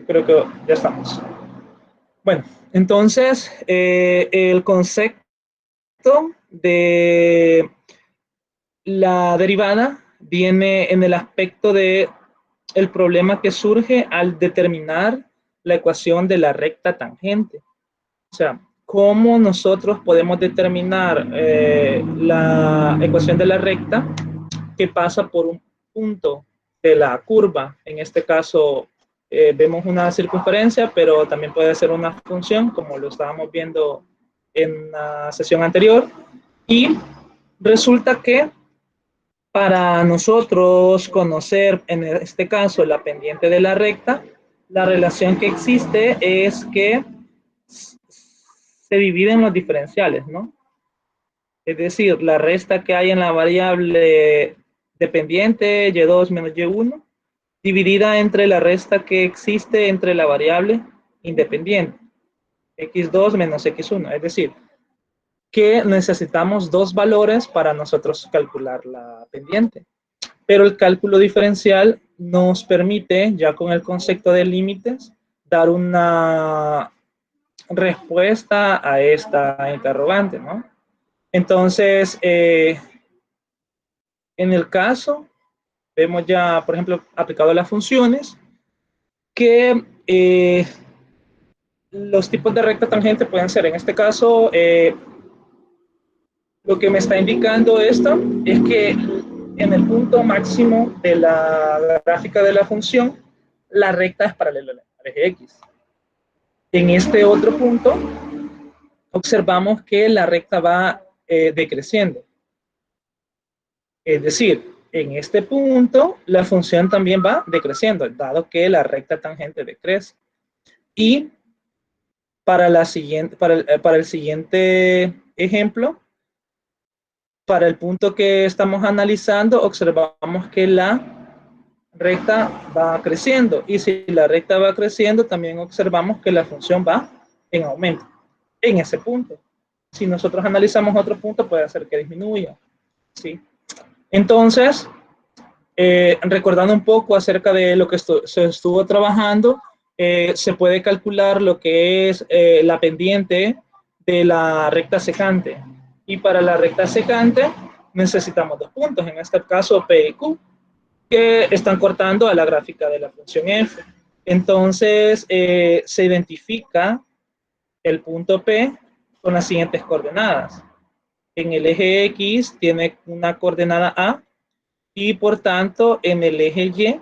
Creo que ya estamos. Bueno, entonces el concepto de la derivada viene en el aspecto de el problema que surge al determinar la ecuación de la recta tangente. O sea, cómo nosotros podemos determinar la ecuación de la recta que pasa por un punto de la curva. En este caso, vemos una circunferencia, pero también puede ser una función, como lo estábamos viendo en la sesión anterior. Y resulta que para nosotros conocer, en este caso, la pendiente de la recta, la relación que existe es que se dividen los diferenciales, ¿no? Es decir, la resta que hay en la variable dependiente y2 menos y1, dividida entre la resta que existe entre la variable independiente, x2 menos x1. Es decir, que necesitamos dos valores para nosotros calcular la pendiente. Pero el cálculo diferencial nos permite, ya con el concepto de límites, dar una respuesta a esta interrogante, ¿no? Entonces, en el caso, vemos ya, por ejemplo, aplicado las funciones, que los tipos de recta tangente pueden ser, en este caso, lo que me está indicando esto es que en el punto máximo de la gráfica de la función, la recta es paralela al eje X. En este otro punto, observamos que la recta va decreciendo. Es decir, en este punto, la función también va decreciendo, dado que la recta tangente decrece. Y para el siguiente ejemplo, para el punto que estamos analizando, observamos que la recta va creciendo. Y si la recta va creciendo, también observamos que la función va en aumento en ese punto. Si nosotros analizamos otro punto, puede ser que disminuya, ¿sí? Entonces, recordando un poco acerca de lo que se estuvo trabajando, se puede calcular lo que es la pendiente de la recta secante. Y para la recta secante necesitamos dos puntos, en este caso P y Q, que están cortando a la gráfica de la función f. Entonces, se identifica el punto P con las siguientes coordenadas. En el eje X tiene una coordenada A, y por tanto en el eje Y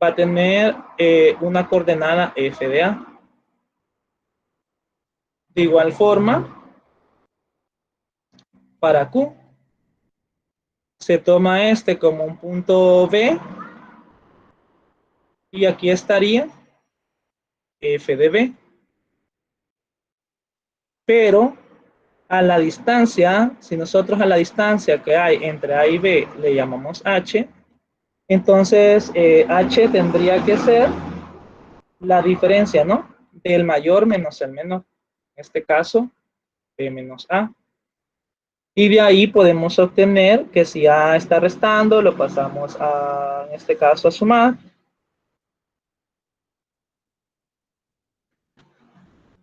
va a tener una coordenada f de A. De igual forma, para Q, se toma este como un punto B y aquí estaría f de B. Pero a la distancia, si nosotros a la distancia que hay entre A y B le llamamos H, entonces H tendría que ser la diferencia, ¿no? Del mayor menos el menor. En este caso, B menos A. Y de ahí podemos obtener que si A está restando, lo pasamos a, en este caso, a sumar.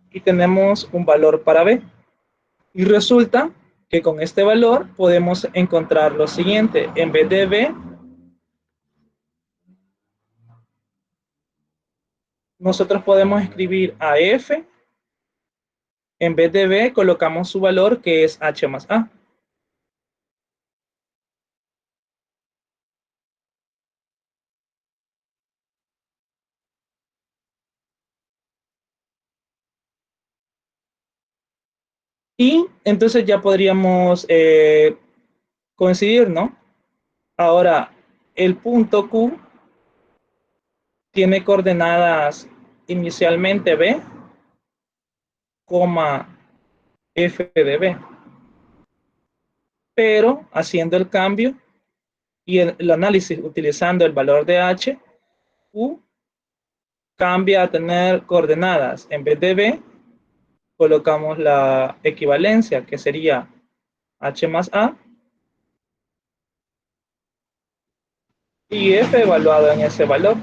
Y tenemos un valor para B. Y resulta que con este valor podemos encontrar lo siguiente. En vez de B, nosotros podemos escribir a F. En vez de B, colocamos su valor que es H más A. Y entonces ya podríamos coincidir, ¿no? Ahora, el punto Q tiene coordenadas inicialmente B, f de B. Pero haciendo el cambio y el análisis utilizando el valor de H, Q cambia a tener coordenadas. En vez de B, colocamos la equivalencia, que sería H más A, y F evaluado en ese valor.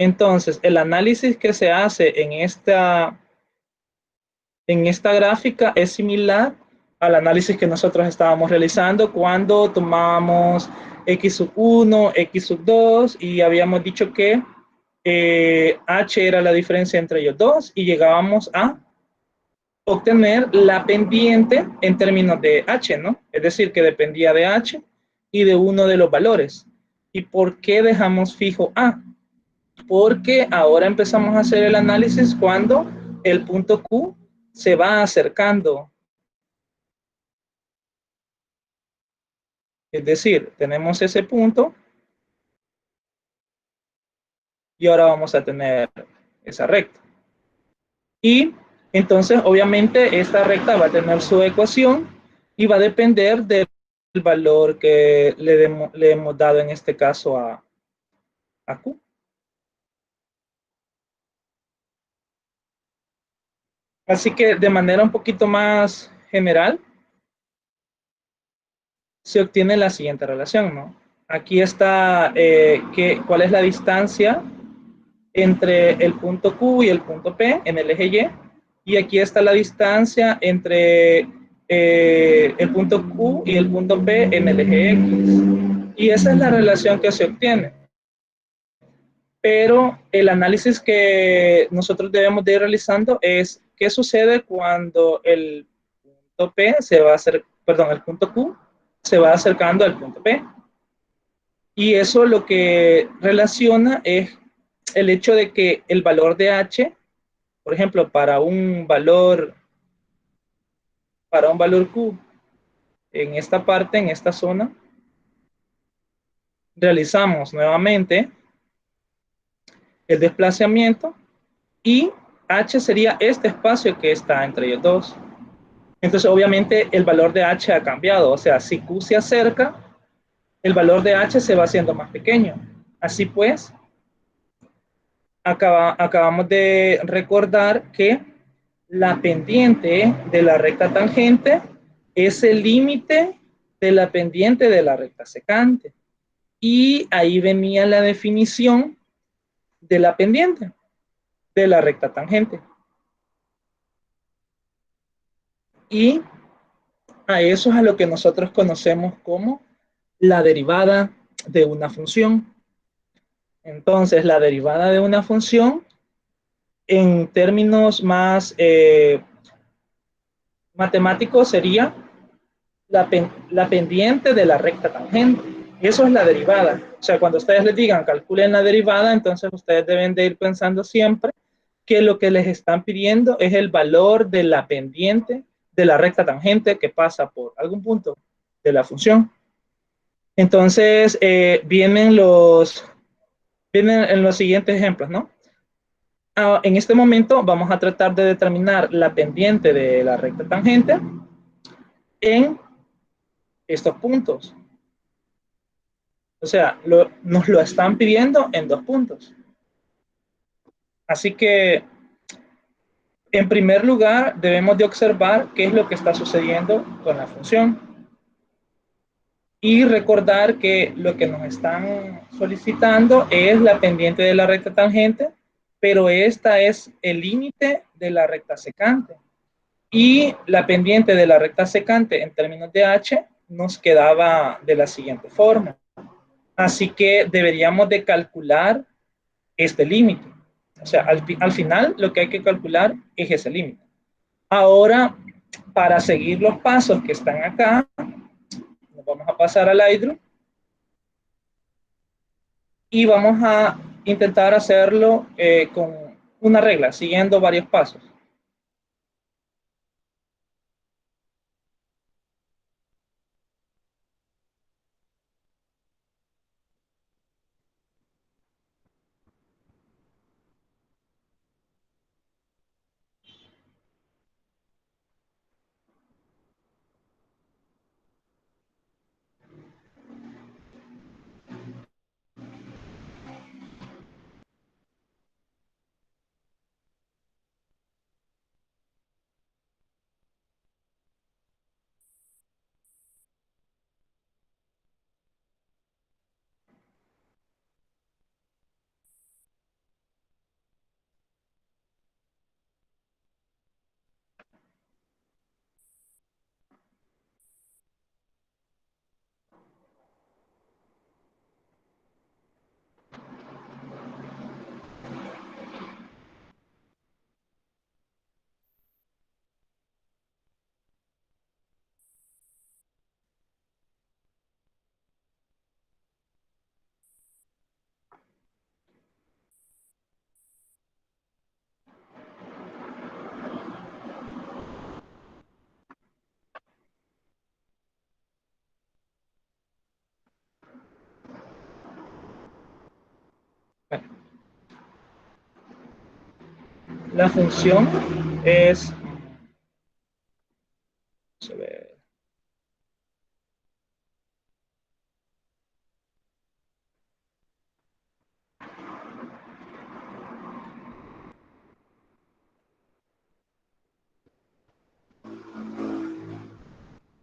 Entonces, el análisis que se hace en esta gráfica es similar al análisis que nosotros estábamos realizando cuando tomábamos x sub 1, x sub 2 y habíamos dicho que h era la diferencia entre ellos dos y llegábamos a obtener la pendiente en términos de h, ¿no? Es decir, que dependía de h y de uno de los valores. ¿Y por qué dejamos fijo a? Porque ahora empezamos a hacer el análisis cuando el punto Q se va acercando. Es decir, tenemos ese punto y ahora vamos a tener esa recta. Y entonces, obviamente, esta recta va a tener su ecuación y va a depender del valor que le hemos dado en este caso a Q. Así que de manera un poquito más general, se obtiene la siguiente relación, ¿no? Aquí está cuál es la distancia entre el punto Q y el punto P en el eje Y aquí está la distancia entre el punto Q y el punto P en el eje X. Y esa es la relación que se obtiene. Pero el análisis que nosotros debemos de ir realizando es qué sucede cuando el punto P se va a hacer, perdón, el punto Q se va acercando al punto P. Y eso lo que relaciona es el hecho de que el valor de H, por ejemplo, para un valor Q en esta parte, en esta zona, realizamos nuevamente el desplazamiento y H sería este espacio que está entre ellos dos. Entonces, obviamente, el valor de H ha cambiado. O sea, si Q se acerca, el valor de H se va haciendo más pequeño. Así pues, acabamos de recordar que la pendiente de la recta tangente es el límite de la pendiente de la recta secante. Y ahí venía la definición de la pendiente de la recta tangente. Y a eso es a lo que nosotros conocemos como la derivada de una función. Entonces, la derivada de una función, en términos más matemáticos, sería la pendiente de la recta tangente. Eso es la derivada. O sea, cuando ustedes les digan calculen la derivada, entonces ustedes deben de ir pensando siempre que lo que les están pidiendo es el valor de la pendiente de la recta tangente que pasa por algún punto de la función. Entonces, vienen en los siguientes ejemplos, ¿no? En este momento vamos a tratar de determinar la pendiente de la recta tangente en estos puntos. O sea, nos lo están pidiendo en 2 puntos. Así que, en primer lugar, debemos de observar qué es lo que está sucediendo con la función. Y recordar que lo que nos están solicitando es la pendiente de la recta tangente, pero esta es el límite de la recta secante. Y la pendiente de la recta secante en términos de h nos quedaba de la siguiente forma. Así que deberíamos de calcular este límite. O sea, al final lo que hay que calcular es ese límite. Ahora, para seguir los pasos que están acá, nos vamos a pasar al Hydro y vamos a intentar hacerlo con una regla, siguiendo varios pasos. La función es, se ve,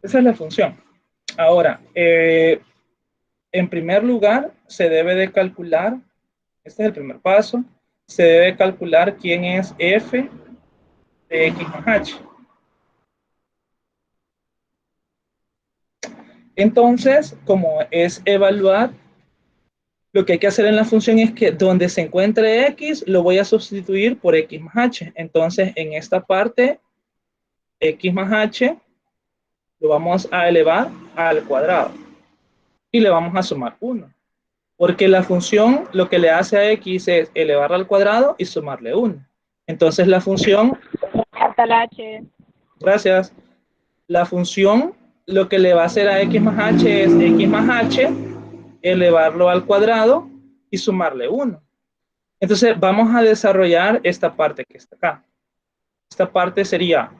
esa es la función. Ahora, en primer lugar, se debe de calcular, este es el primer paso, se debe calcular quién es f de x más h. Entonces, como es evaluar, lo que hay que hacer en la función es que donde se encuentre x, lo voy a sustituir por x más h. Entonces, en esta parte, x más h lo vamos a elevar al cuadrado y le vamos a sumar 1. Porque la función lo que le hace a x es elevarla al cuadrado y sumarle 1. Entonces la función, Hasta la H. gracias, la función lo que le va a hacer a x más h es x más h, elevarlo al cuadrado y sumarle 1. Entonces vamos a desarrollar esta parte que está acá. Esta parte sería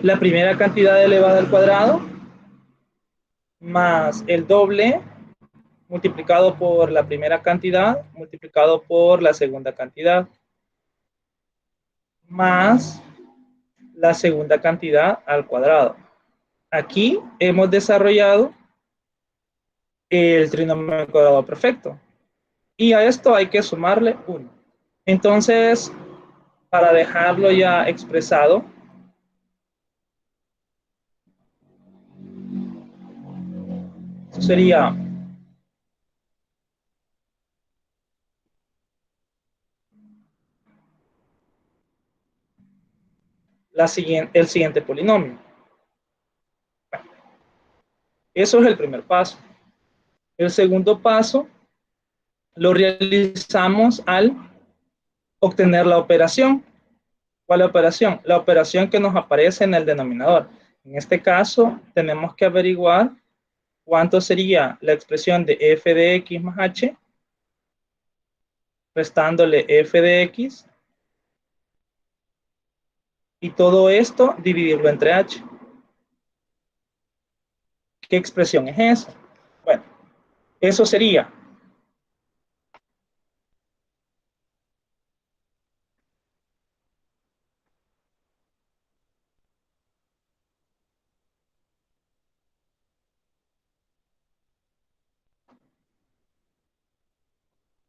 la primera cantidad elevada al cuadrado más el doble multiplicado por la primera cantidad multiplicado por la segunda cantidad más la segunda cantidad al cuadrado. Aquí hemos desarrollado el trinomio cuadrado perfecto y a esto hay que sumarle 1. Entonces, para dejarlo ya expresado, eso sería el siguiente polinomio. Eso es el primer paso. El segundo paso lo realizamos al obtener la operación. ¿Cuál operación? La operación que nos aparece en el denominador. En este caso, tenemos que averiguar cuánto sería la expresión de f de x más h, restándole f de x, y todo esto dividirlo entre h. ¿Qué expresión es esa? Bueno, eso sería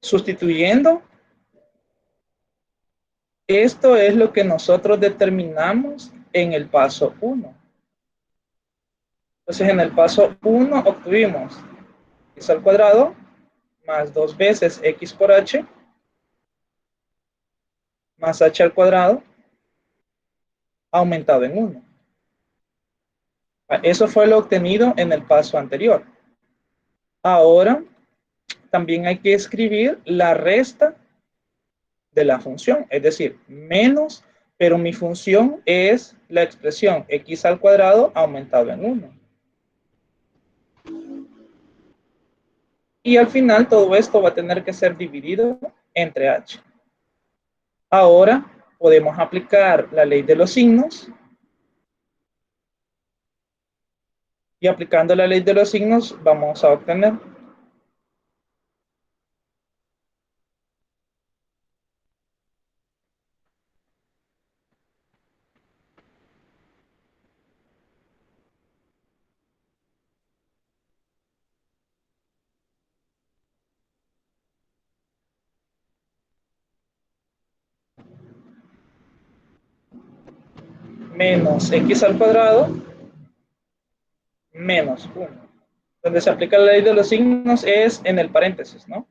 sustituyendo. Esto es lo que nosotros determinamos en el paso 1. Entonces, en el paso 1 obtuvimos x al cuadrado más 2 veces x por h más h al cuadrado aumentado en 1. Eso fue lo obtenido en el paso anterior. Ahora, también hay que escribir la resta de la función, es decir, menos, pero mi función es la expresión x al cuadrado aumentado en 1. Y al final todo esto va a tener que ser dividido entre h. Ahora podemos aplicar la ley de los signos. Y aplicando la ley de los signos vamos a obtener menos x al cuadrado menos 1. Donde se aplica la ley de los signos es en el paréntesis, ¿no?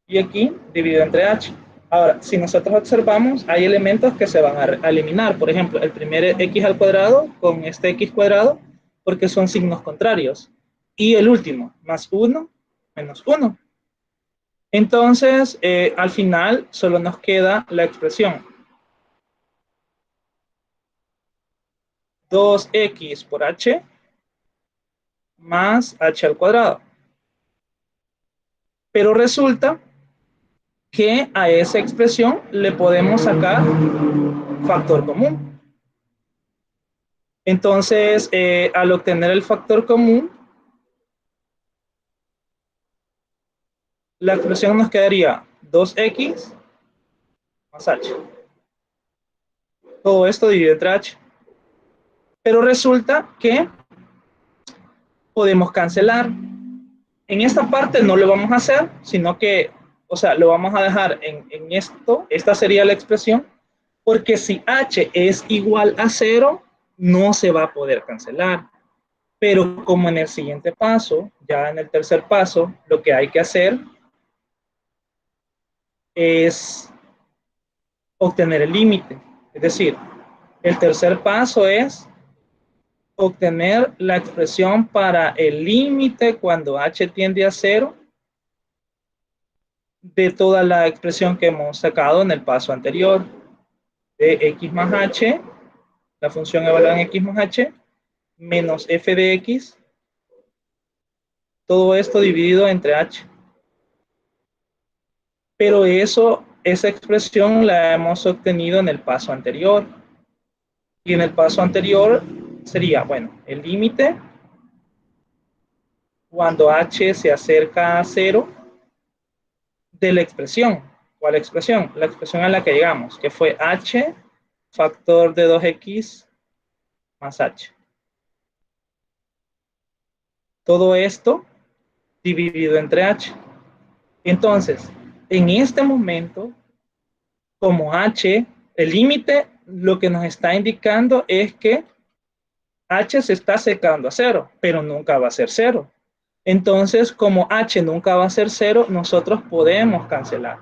Y aquí dividido entre h. Ahora, si nosotros observamos, hay elementos que se van a eliminar. Por ejemplo, el primer x al cuadrado con este x cuadrado, porque son signos contrarios. Y el último, más 1, menos 1. Entonces, al final, solo nos queda la expresión 2x por h más h al cuadrado. Pero resulta que a esa expresión le podemos sacar factor común. Entonces, al obtener el factor común, la expresión nos quedaría 2x más h. Todo esto dividido entre h. Pero resulta que podemos cancelar. En esta parte no lo vamos a hacer, sino que, o sea, lo vamos a dejar en esto. Esta sería la expresión, porque si h es igual a 0, no se va a poder cancelar. Pero como en el siguiente paso, ya en el tercer paso, lo que hay que hacer es obtener el límite. Es decir, el tercer paso es obtener la expresión para el límite cuando h tiende a 0 de toda la expresión que hemos sacado en el paso anterior, de x más h, la función evaluada en x más h, menos f de x, todo esto dividido entre h. Pero esa expresión la hemos obtenido en el paso anterior. Y en el paso anterior sería, bueno, el límite cuando h se acerca a 0 de la expresión. ¿Cuál expresión? La expresión a la que llegamos, que fue h factor de 2x más h. Todo esto dividido entre h. Entonces, en este momento, como h, el límite, lo que nos está indicando es que h se está acercando a 0, pero nunca va a ser 0. Entonces, como h nunca va a ser 0, nosotros podemos cancelar,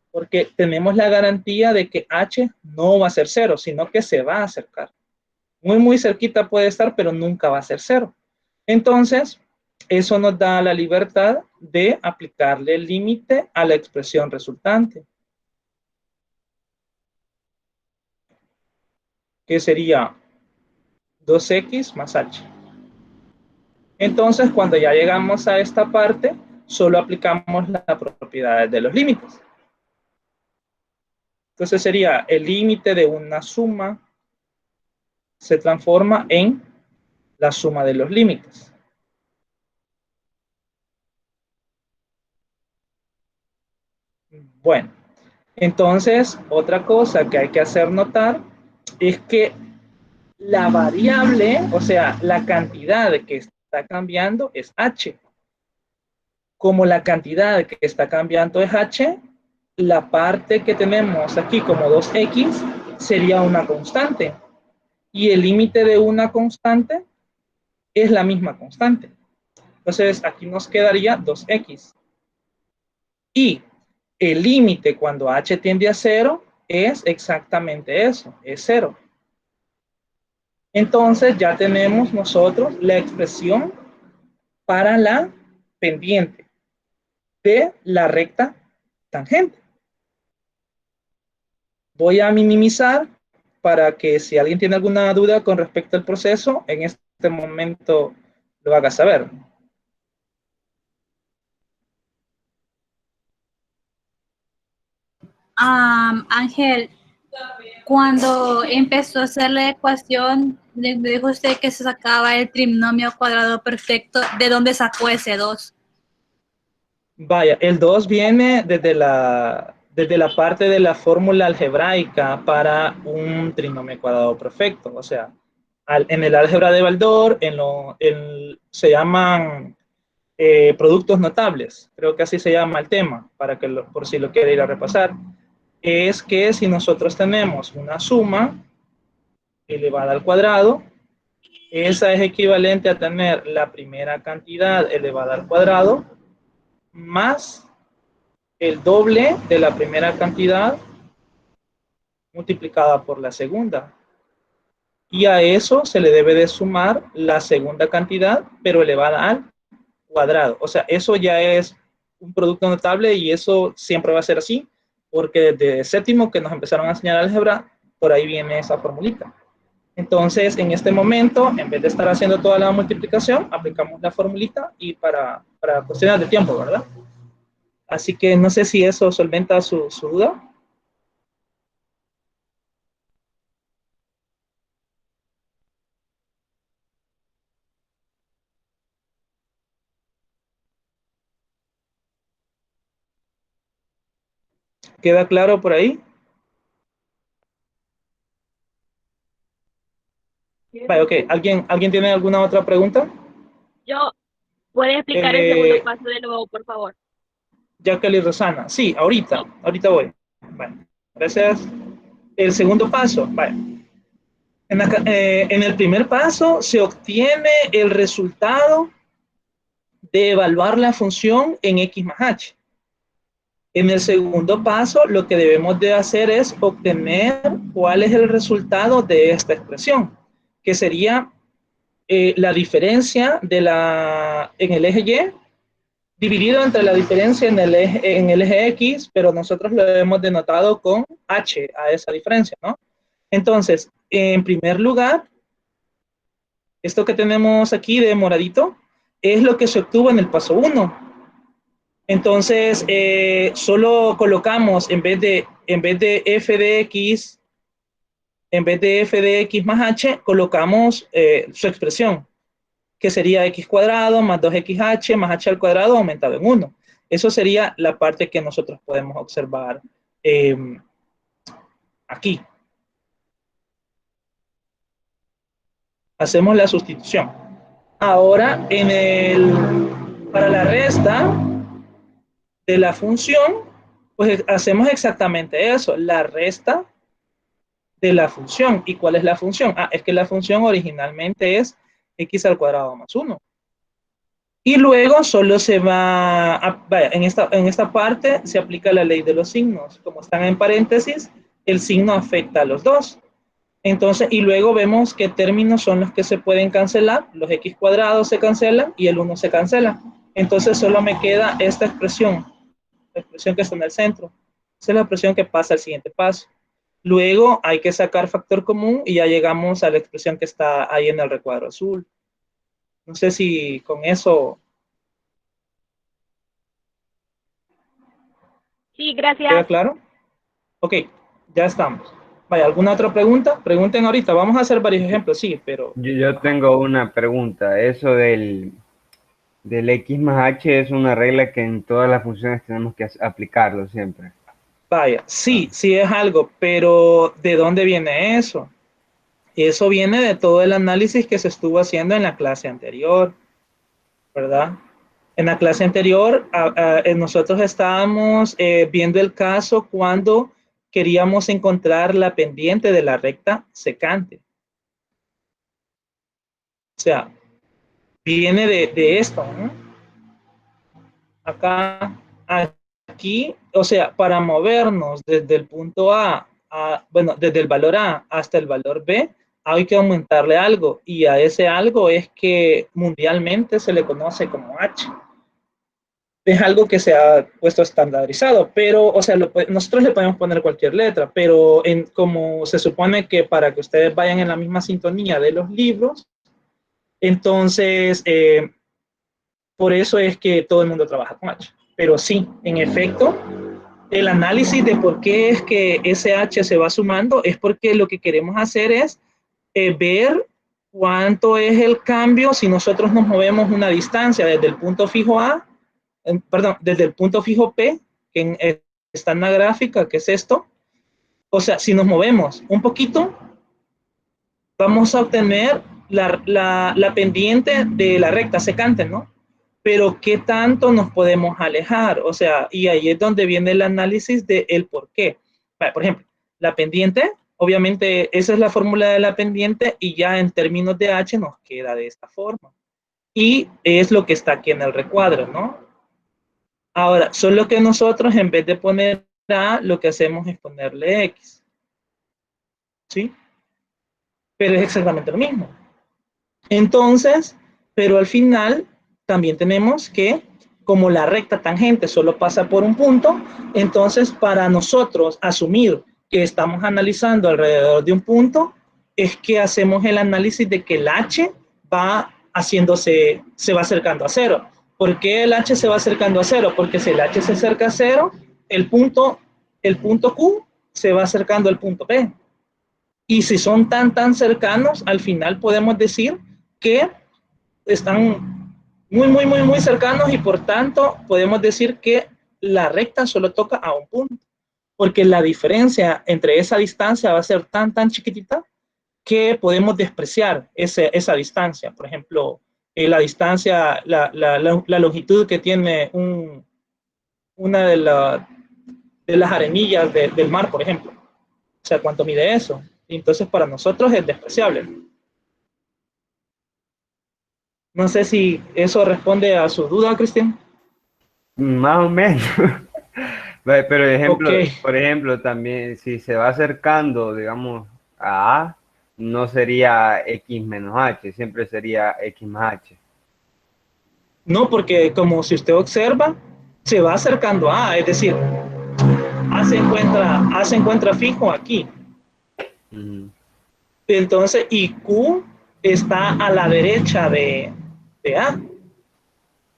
porque tenemos la garantía de que h no va a ser 0, sino que se va a acercar. Muy cerquita puede estar, pero nunca va a ser 0. Entonces, eso nos da la libertad de aplicarle el límite a la expresión resultante, que sería 2x más h. Entonces, cuando ya llegamos a esta parte, solo aplicamos las propiedades de los límites. Entonces sería el límite de una suma se transforma en la suma de los límites. Bueno, entonces otra cosa que hay que hacer notar es que la variable, o sea, la cantidad que está cambiando es h. Como la cantidad que está cambiando es h, la parte que tenemos aquí como 2x sería una constante. Y el límite de una constante es la misma constante. Entonces aquí nos quedaría 2x. Y el límite cuando h tiende a 0 es exactamente eso, es 0. Entonces ya tenemos nosotros la expresión para la pendiente de la recta tangente. Voy a minimizar para que si alguien tiene alguna duda con respecto al proceso, en este momento lo haga saber. Ángel, cuando empezó a hacer la ecuación, le dijo usted que se sacaba el trinomio cuadrado perfecto. ¿De dónde sacó ese 2? Vaya, el 2 viene desde la parte de la fórmula algebraica para un trinomio cuadrado perfecto. O sea, en el álgebra de Baldor se llaman productos notables. Creo que así se llama el tema, por si lo quiere ir a repasar. Es que si nosotros tenemos una suma elevada al cuadrado, esa es equivalente a tener la primera cantidad elevada al cuadrado más el doble de la primera cantidad multiplicada por la segunda. Y a eso se le debe de sumar la segunda cantidad, pero elevada al cuadrado. O sea, eso ya es un producto notable y eso siempre va a ser así, porque desde séptimo que nos empezaron a enseñar álgebra, por ahí viene esa formulita. Entonces, en este momento, en vez de estar haciendo toda la multiplicación, aplicamos la formulita y para cuestiones de tiempo, ¿verdad? Así que no sé si eso solventa su duda. ¿Queda claro por ahí? Vale, ok. ¿Alguien tiene alguna otra pregunta? Yo, ¿puedes explicar el segundo Eh, paso de nuevo, por favor? Jacqueline Rosana. Sí, ahorita Sí. voy. Vale, gracias. El segundo paso, vale. En el primer paso se obtiene el resultado de evaluar la función en x más h. En el segundo paso, lo que debemos de hacer es obtener cuál es el resultado de esta expresión, que sería la diferencia en el eje y dividido entre la diferencia en el eje x, pero nosotros lo hemos denotado con h a esa diferencia, ¿no? Entonces, en primer lugar, esto que tenemos aquí de moradito es lo que se obtuvo en el paso 1. Entonces, solo colocamos en vez de f de x, en vez de f de x más h, colocamos su expresión, que sería x cuadrado más 2xh más h al cuadrado aumentado en 1. Eso sería la parte que nosotros podemos observar eh, aquí. Hacemos la sustitución. Ahora, para la resta de la función, pues hacemos exactamente eso, la resta de la función. ¿Y cuál es la función? Es que la función originalmente es x al cuadrado más 1. Y luego solo se va, vaya, en esta parte se aplica la ley de los signos. Como están en paréntesis, el signo afecta a los dos. Entonces, y luego vemos qué términos son los que se pueden cancelar. Los x cuadrados se cancelan y el 1 se cancela. Entonces solo me queda esta expresión, la expresión que está en el centro. Esa es la expresión que pasa al siguiente paso. Luego hay que sacar factor común y ya llegamos a la expresión que está ahí en el recuadro azul. No sé si con eso Sí, queda gracias. claro. Ok, ya estamos. Vaya, ¿alguna otra pregunta? Pregunten ahorita. Vamos a hacer varios ejemplos, sí, pero Yo tengo una pregunta. Eso del x más h es una regla que en todas las funciones tenemos que aplicarlo siempre. vaya, sí, sí es algo, pero ¿de dónde viene eso? Eso viene de todo el análisis que se estuvo haciendo en la clase anterior, ¿verdad? En la clase anterior, nosotros estábamos viendo el caso cuando queríamos encontrar la pendiente de la recta secante. O sea, viene de esto, ¿no? Acá, aquí, o sea, para movernos desde el punto bueno, desde el valor A hasta el valor B, hay que aumentarle algo, y a ese algo es que mundialmente se le conoce como H. Es algo que se ha puesto estandarizado, pero, o sea, nosotros le podemos poner cualquier letra, pero como se supone que para que ustedes vayan en la misma sintonía de los libros, entonces, por eso es que todo el mundo trabaja con H. Pero sí, en efecto, el análisis de por qué es que ese H se va sumando es porque lo que queremos hacer es ver cuánto es el cambio si nosotros nos movemos una distancia desde el punto fijo A, perdón, desde el punto fijo P, que está en la gráfica, que es esto. O sea, si nos movemos un poquito, vamos a obtener la pendiente de la recta secante, ¿no? Pero ¿qué tanto nos podemos alejar? O sea, y ahí es donde viene el análisis de el por qué. Vale, por ejemplo, la pendiente, obviamente esa es la fórmula de la pendiente y ya en términos de H nos queda de esta forma. Y es lo que está aquí en el recuadro, ¿no? Ahora, solo que nosotros en vez de poner A, lo que hacemos es ponerle X. ¿Sí? Pero es exactamente lo mismo. Entonces, pero al final también tenemos que, como la recta tangente solo pasa por un punto, entonces para nosotros asumir que estamos analizando alrededor de un punto, es que hacemos el análisis de que el h va haciéndose, se va acercando a cero. ¿Por qué el h se va acercando a cero? Porque si el h se acerca a cero, el punto Q se va acercando al punto P. Y si son tan cercanos, al final podemos decir que están muy cercanos y por tanto podemos decir que la recta solo toca a un punto, porque la diferencia entre esa distancia va a ser tan chiquitita que podemos despreciar esa distancia. Por ejemplo, la distancia, la longitud que tiene una de las arenillas del mar, por ejemplo. O sea, ¿cuánto mide eso? Entonces, para nosotros es despreciable. No sé si eso responde a su duda, Cristian. Más o menos. Pero Ok. por ejemplo, también si se va acercando, digamos, a A, no sería X menos H, siempre sería X más H. No, porque como si usted observa, se va acercando a, es decir, A se encuentra fijo aquí. Entonces, y Q está a la derecha de A.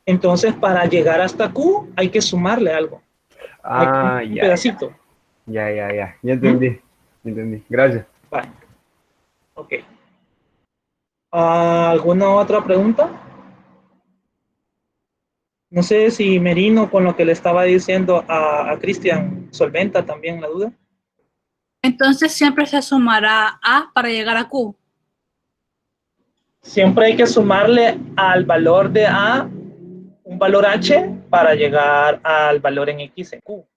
Entonces, para llegar hasta Q, hay que sumarle algo. Hay Ah, un ya, pedacito. ya ¿Mm? entendí. Gracias. Vale. Ok. ¿Alguna otra pregunta? No sé si Merino, con lo que le estaba diciendo a Cristian, solventa también la duda. Entonces siempre se sumará A para llegar a Q. Siempre hay que sumarle al valor de A un valor H para llegar al valor en X en Q.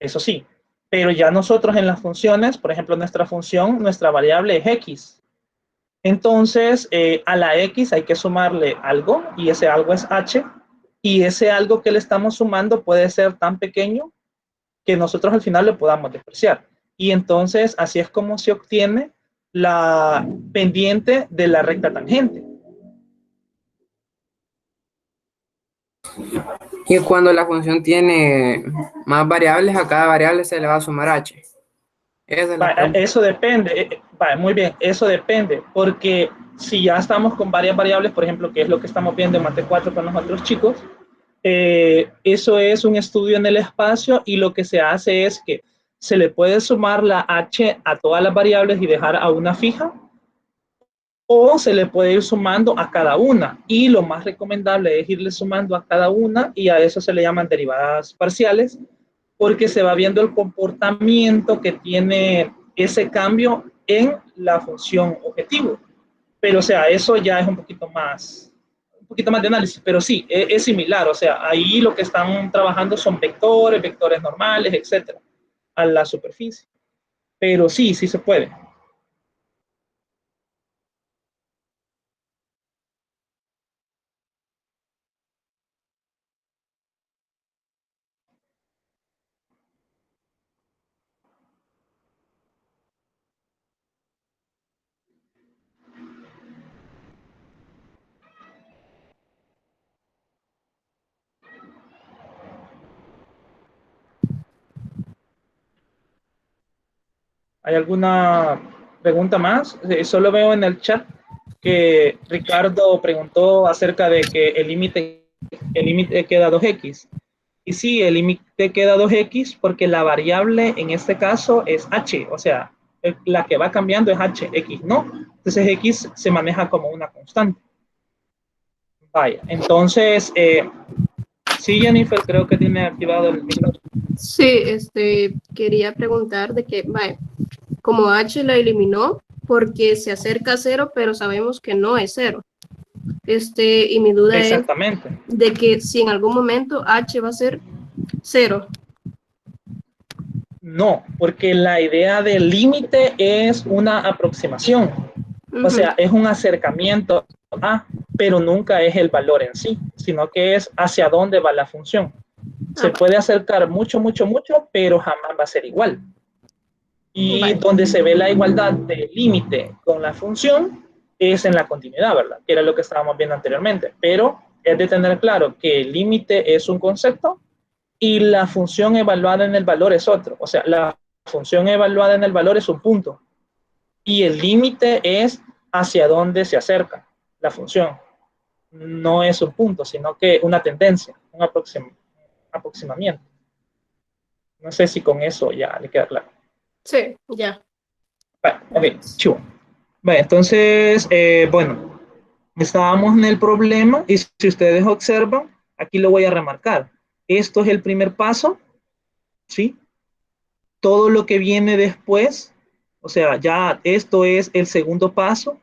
Eso sí, pero ya nosotros en las funciones, por ejemplo, nuestra función, nuestra variable es X. Entonces, a la X hay que sumarle algo y ese algo es H y ese algo que le estamos sumando puede ser tan pequeño que nosotros al final lo podamos despreciar. Y entonces así es como se obtiene la pendiente de la recta tangente. Y cuando la función tiene más variables, a cada variable se le va a sumar h. Esa es la pregunta. Eso depende, muy bien, eso depende, porque si ya estamos con varias variables, por ejemplo, que es lo que estamos viendo en Mate 4 con los otros chicos, eso es un estudio en el espacio y lo que se hace es que se le puede sumar la h a todas las variables y dejar a una fija, o se le puede ir sumando a cada una, y lo más recomendable es irle sumando a cada una, y a eso se le llaman derivadas parciales, porque se va viendo el comportamiento que tiene ese cambio en la función objetivo. Pero, o sea, eso ya es un poquito más de análisis, pero sí, es similar, o sea, ahí lo que están trabajando son vectores normales, etcétera, a la superficie. Pero sí se puede. ¿Hay alguna pregunta más? Solo veo en el chat que Ricardo preguntó acerca de que el límite queda 2x. Y sí, el límite queda 2x porque la variable en este caso es h, o sea, la que va cambiando es h, x no. Entonces x se maneja como una constante. Vaya, entonces, sí, Jennifer, creo que tiene activado el micrófono. Sí, quería preguntar de que, vaya, como h la eliminó porque se acerca a cero, pero sabemos que no es cero. Y mi duda es Exactamente. de que si en algún momento h va a ser cero. No, porque la idea del límite es una aproximación. O sea, es un acercamiento a, pero nunca es el valor en sí, sino que es hacia dónde va la función. Se puede acercar mucho, pero jamás va a ser igual. Y donde se ve la igualdad del límite con la función es en la continuidad, ¿verdad? Que era lo que estábamos viendo anteriormente. Pero es de tener claro que el límite es un concepto y la función evaluada en el valor es otro. O sea, la función evaluada en el valor es un punto. Y el límite es hacia dónde se acerca la función. No es un punto, sino que una tendencia, un aproximamiento. No sé si con eso ya le queda claro. Sí, ya. Vale, ok, chivo. Vale, entonces, bueno, estábamos en el problema y si ustedes observan, aquí lo voy a remarcar. Esto es el primer paso, ¿sí? Todo lo que viene después, o sea, ya esto es el segundo paso.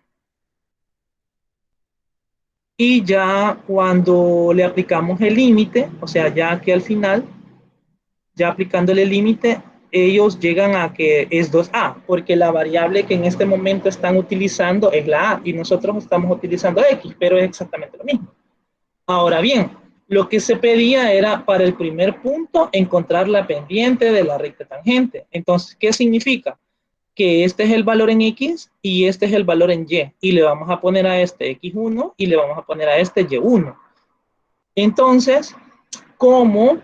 Y ya cuando le aplicamos el límite, o sea, ya que al final, ya aplicándole el límite, ellos llegan a que es 2a, porque la variable que en este momento están utilizando es la a y nosotros estamos utilizando x, pero es exactamente lo mismo. Ahora bien, lo que se pedía era para el primer punto encontrar la pendiente de la recta tangente. Entonces, ¿qué significa? Que este es el valor en X y este es el valor en Y. Y le vamos a poner a este X1 y le vamos a poner a este Y1. Entonces, como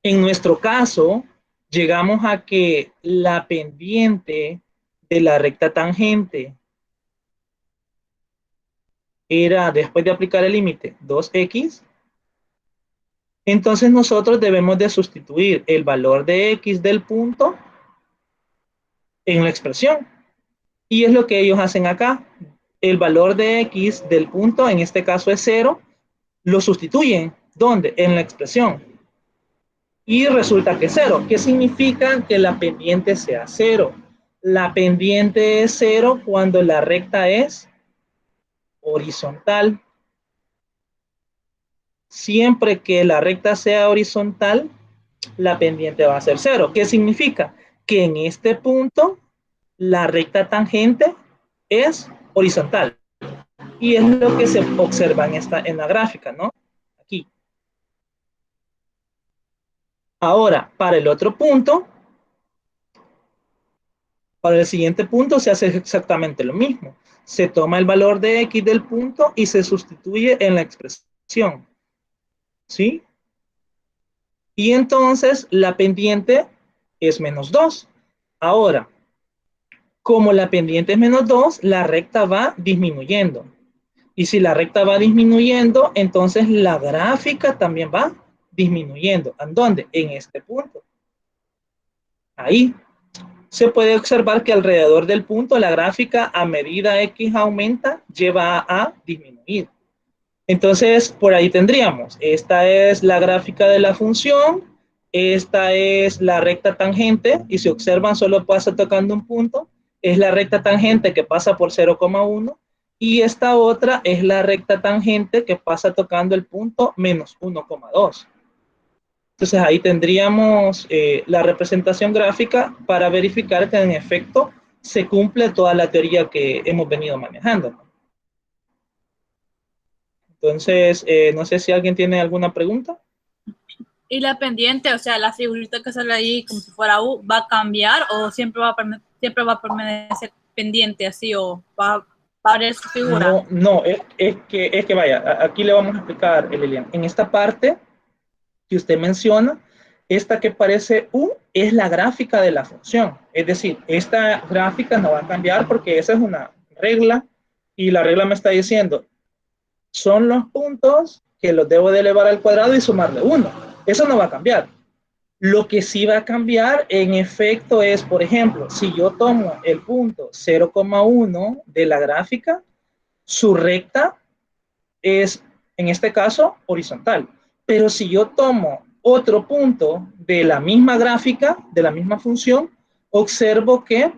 en nuestro caso, llegamos a que la pendiente de la recta tangente era, después de aplicar el límite, 2X, entonces nosotros debemos de sustituir el valor de X del punto en la expresión. Y es lo que ellos hacen acá. El valor de X del punto, en este caso es 0, lo sustituyen. ¿Dónde? En la expresión. Y resulta que es 0. ¿Qué significa que la pendiente sea 0? La pendiente es 0 cuando la recta es horizontal. Siempre que la recta sea horizontal, la pendiente va a ser 0. ¿Qué significa? Que en este punto la recta tangente es horizontal. Y es lo que se observa en la gráfica, ¿no? Aquí. Ahora, para el otro punto, para el siguiente punto se hace exactamente lo mismo. Se toma el valor de X del punto y se sustituye en la expresión. ¿Sí? Y entonces la pendiente es menos 2. Ahora, como la pendiente es menos 2, la recta va disminuyendo. Y si la recta va disminuyendo, entonces la gráfica también va disminuyendo. ¿En dónde? En este punto. Ahí. Se puede observar que alrededor del punto la gráfica a medida X aumenta lleva a disminuir. Entonces, por ahí tendríamos, esta es la gráfica de la función, esta es la recta tangente, y si observan solo pasa tocando un punto, es la recta tangente que pasa por 0,1, y esta otra es la recta tangente que pasa tocando el punto menos 1,2. Entonces ahí tendríamos la representación gráfica para verificar que en efecto se cumple toda la teoría que hemos venido manejando. Entonces, no sé si alguien tiene alguna pregunta. Y la pendiente, o sea, la figurita que sale ahí como si fuera U, ¿va a cambiar o siempre va a permanecer pendiente así o va a abrir su figura? No, no, es que vaya, aquí le vamos a explicar, Lilian. En esta parte que usted menciona, esta que parece U es la gráfica de la función. Es decir, esta gráfica no va a cambiar porque esa es una regla y la regla me está diciendo, son los puntos que los debo de elevar al cuadrado y sumarle 1. Eso no va a cambiar. Lo que sí va a cambiar en efecto es, por ejemplo, si yo tomo el punto 0,1 de la gráfica, su recta es, en este caso, horizontal. Pero si yo tomo otro punto de la misma gráfica, de la misma función, observo que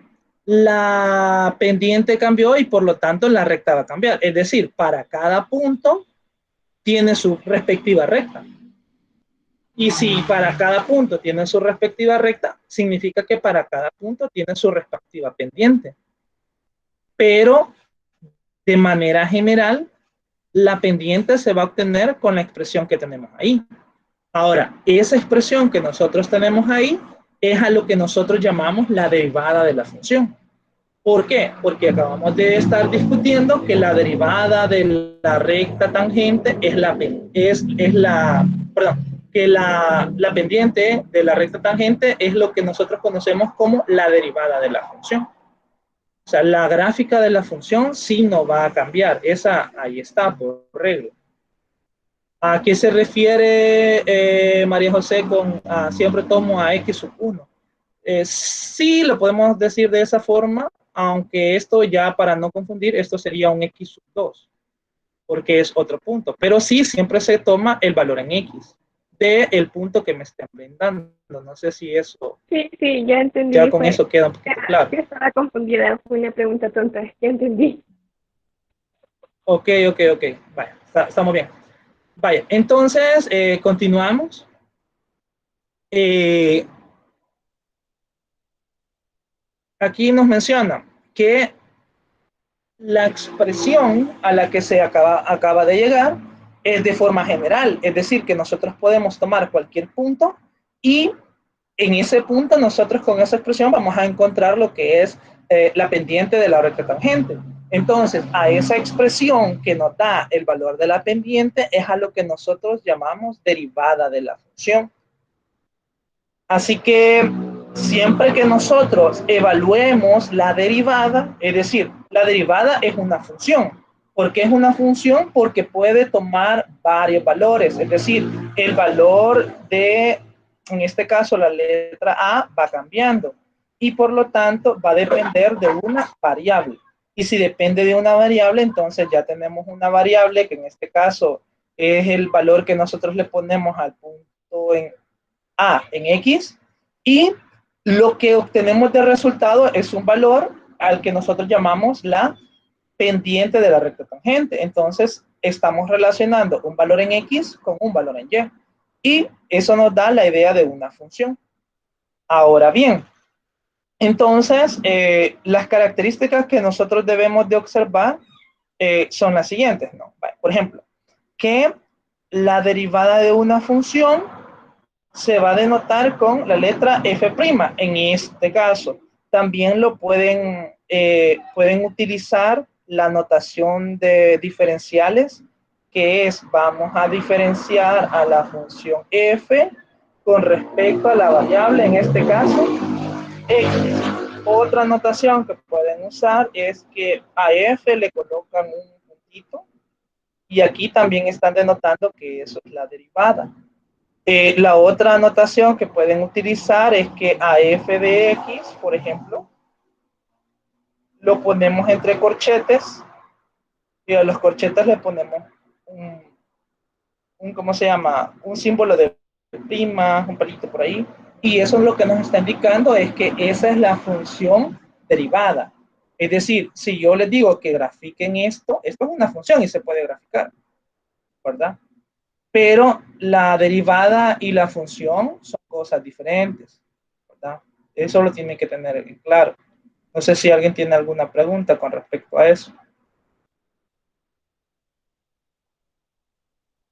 la pendiente cambió y por lo tanto la recta va a cambiar. Es decir, para cada punto tiene su respectiva recta. Y si para cada punto tiene su respectiva recta, significa que para cada punto tiene su respectiva pendiente. Pero de manera general, la pendiente se va a obtener con la expresión que tenemos ahí. Ahora, esa expresión que nosotros tenemos ahí es a lo que nosotros llamamos la derivada de la función. ¿Por qué? Porque acabamos de estar discutiendo que la derivada de la recta tangente que la pendiente de la recta tangente es lo que nosotros conocemos como la derivada de la función. sea, la gráfica de la función sí no va a cambiar. Esa ahí está por regla. ¿A qué se refiere María José con siempre tomo a x sub 1? Sí, lo podemos decir de esa forma, aunque esto ya para no confundir, esto sería un x sub 2, porque es otro punto. Pero sí, siempre se toma el valor en x del punto que me estén brindando. No sé si eso, Sí, sí, ya entendí. ya con eso queda un poquito claro. Yo estaba confundida, fue una pregunta tonta, ya entendí. Ok. Vaya, estamos bien. Vaya, entonces continuamos. Aquí nos menciona que la expresión a la que se acaba de llegar es de forma general, es decir, que nosotros podemos tomar cualquier punto y en ese punto nosotros con esa expresión vamos a encontrar lo que es la pendiente de la recta tangente. Entonces, a esa expresión que nos da el valor de la pendiente es a lo que nosotros llamamos derivada de la función. Así que siempre que nosotros evaluemos la derivada, es decir, la derivada es una función. ¿Por qué es una función? Porque puede tomar varios valores, es decir, el valor de, en este caso, la letra A va cambiando y por lo tanto va a depender de una variable. Y si depende de una variable, entonces ya tenemos una variable que en este caso es el valor que nosotros le ponemos al punto en A en X, y lo que obtenemos de resultado es un valor al que nosotros llamamos la pendiente de la recta tangente. Entonces, estamos relacionando un valor en X con un valor en Y. Y eso nos da la idea de una función. Ahora bien, entonces, las características que nosotros debemos de observar son las siguientes, ¿no? Por ejemplo, que la derivada de una función se va a denotar con la letra F'. En este caso, también lo pueden utilizar la notación de diferenciales, que es, vamos a diferenciar a la función f con respecto a la variable, en este caso, x. Otra notación que pueden usar es que a f le colocan un puntito, y aquí también están denotando que eso es la derivada. La otra anotación que pueden utilizar es que a f de x, por ejemplo, lo ponemos entre corchetes y a los corchetes le ponemos ¿cómo se llama? Un símbolo de prima, un palito por ahí. Y eso es lo que nos está indicando, es que esa es la función derivada. Es decir, si yo les digo que grafiquen esto es una función y se puede graficar, ¿verdad? Pero la derivada y la función son cosas diferentes, ¿verdad? Eso lo tienen que tener claro. No sé si alguien tiene alguna pregunta con respecto a eso.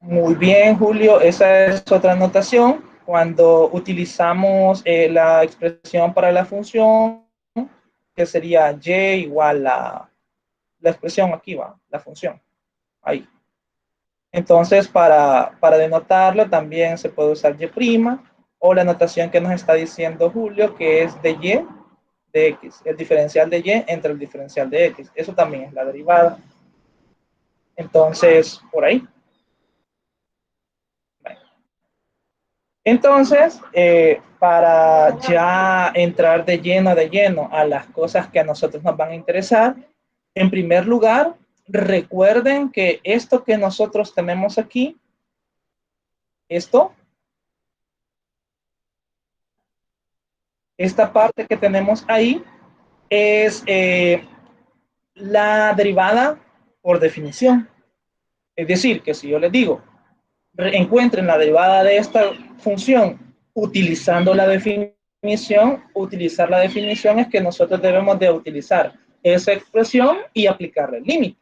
Muy bien, Julio, esa es otra notación. Cuando utilizamos la expresión para la función, que sería y igual la expresión aquí va, la función, ahí. Entonces, para denotarlo también se puede usar y', o la notación que nos está diciendo Julio, que es de y de x, el diferencial de y entre el diferencial de x. Eso también es la derivada. Entonces, por ahí. Entonces, para ya entrar de lleno a las cosas que a nosotros nos van a interesar, en primer lugar, recuerden que esto que nosotros tenemos aquí, esta parte que tenemos ahí, es la derivada por definición. Es decir, que si yo les digo, encuentren la derivada de esta función utilizando la definición, utilizar la definición es que nosotros debemos de utilizar esa expresión y aplicarle el límite.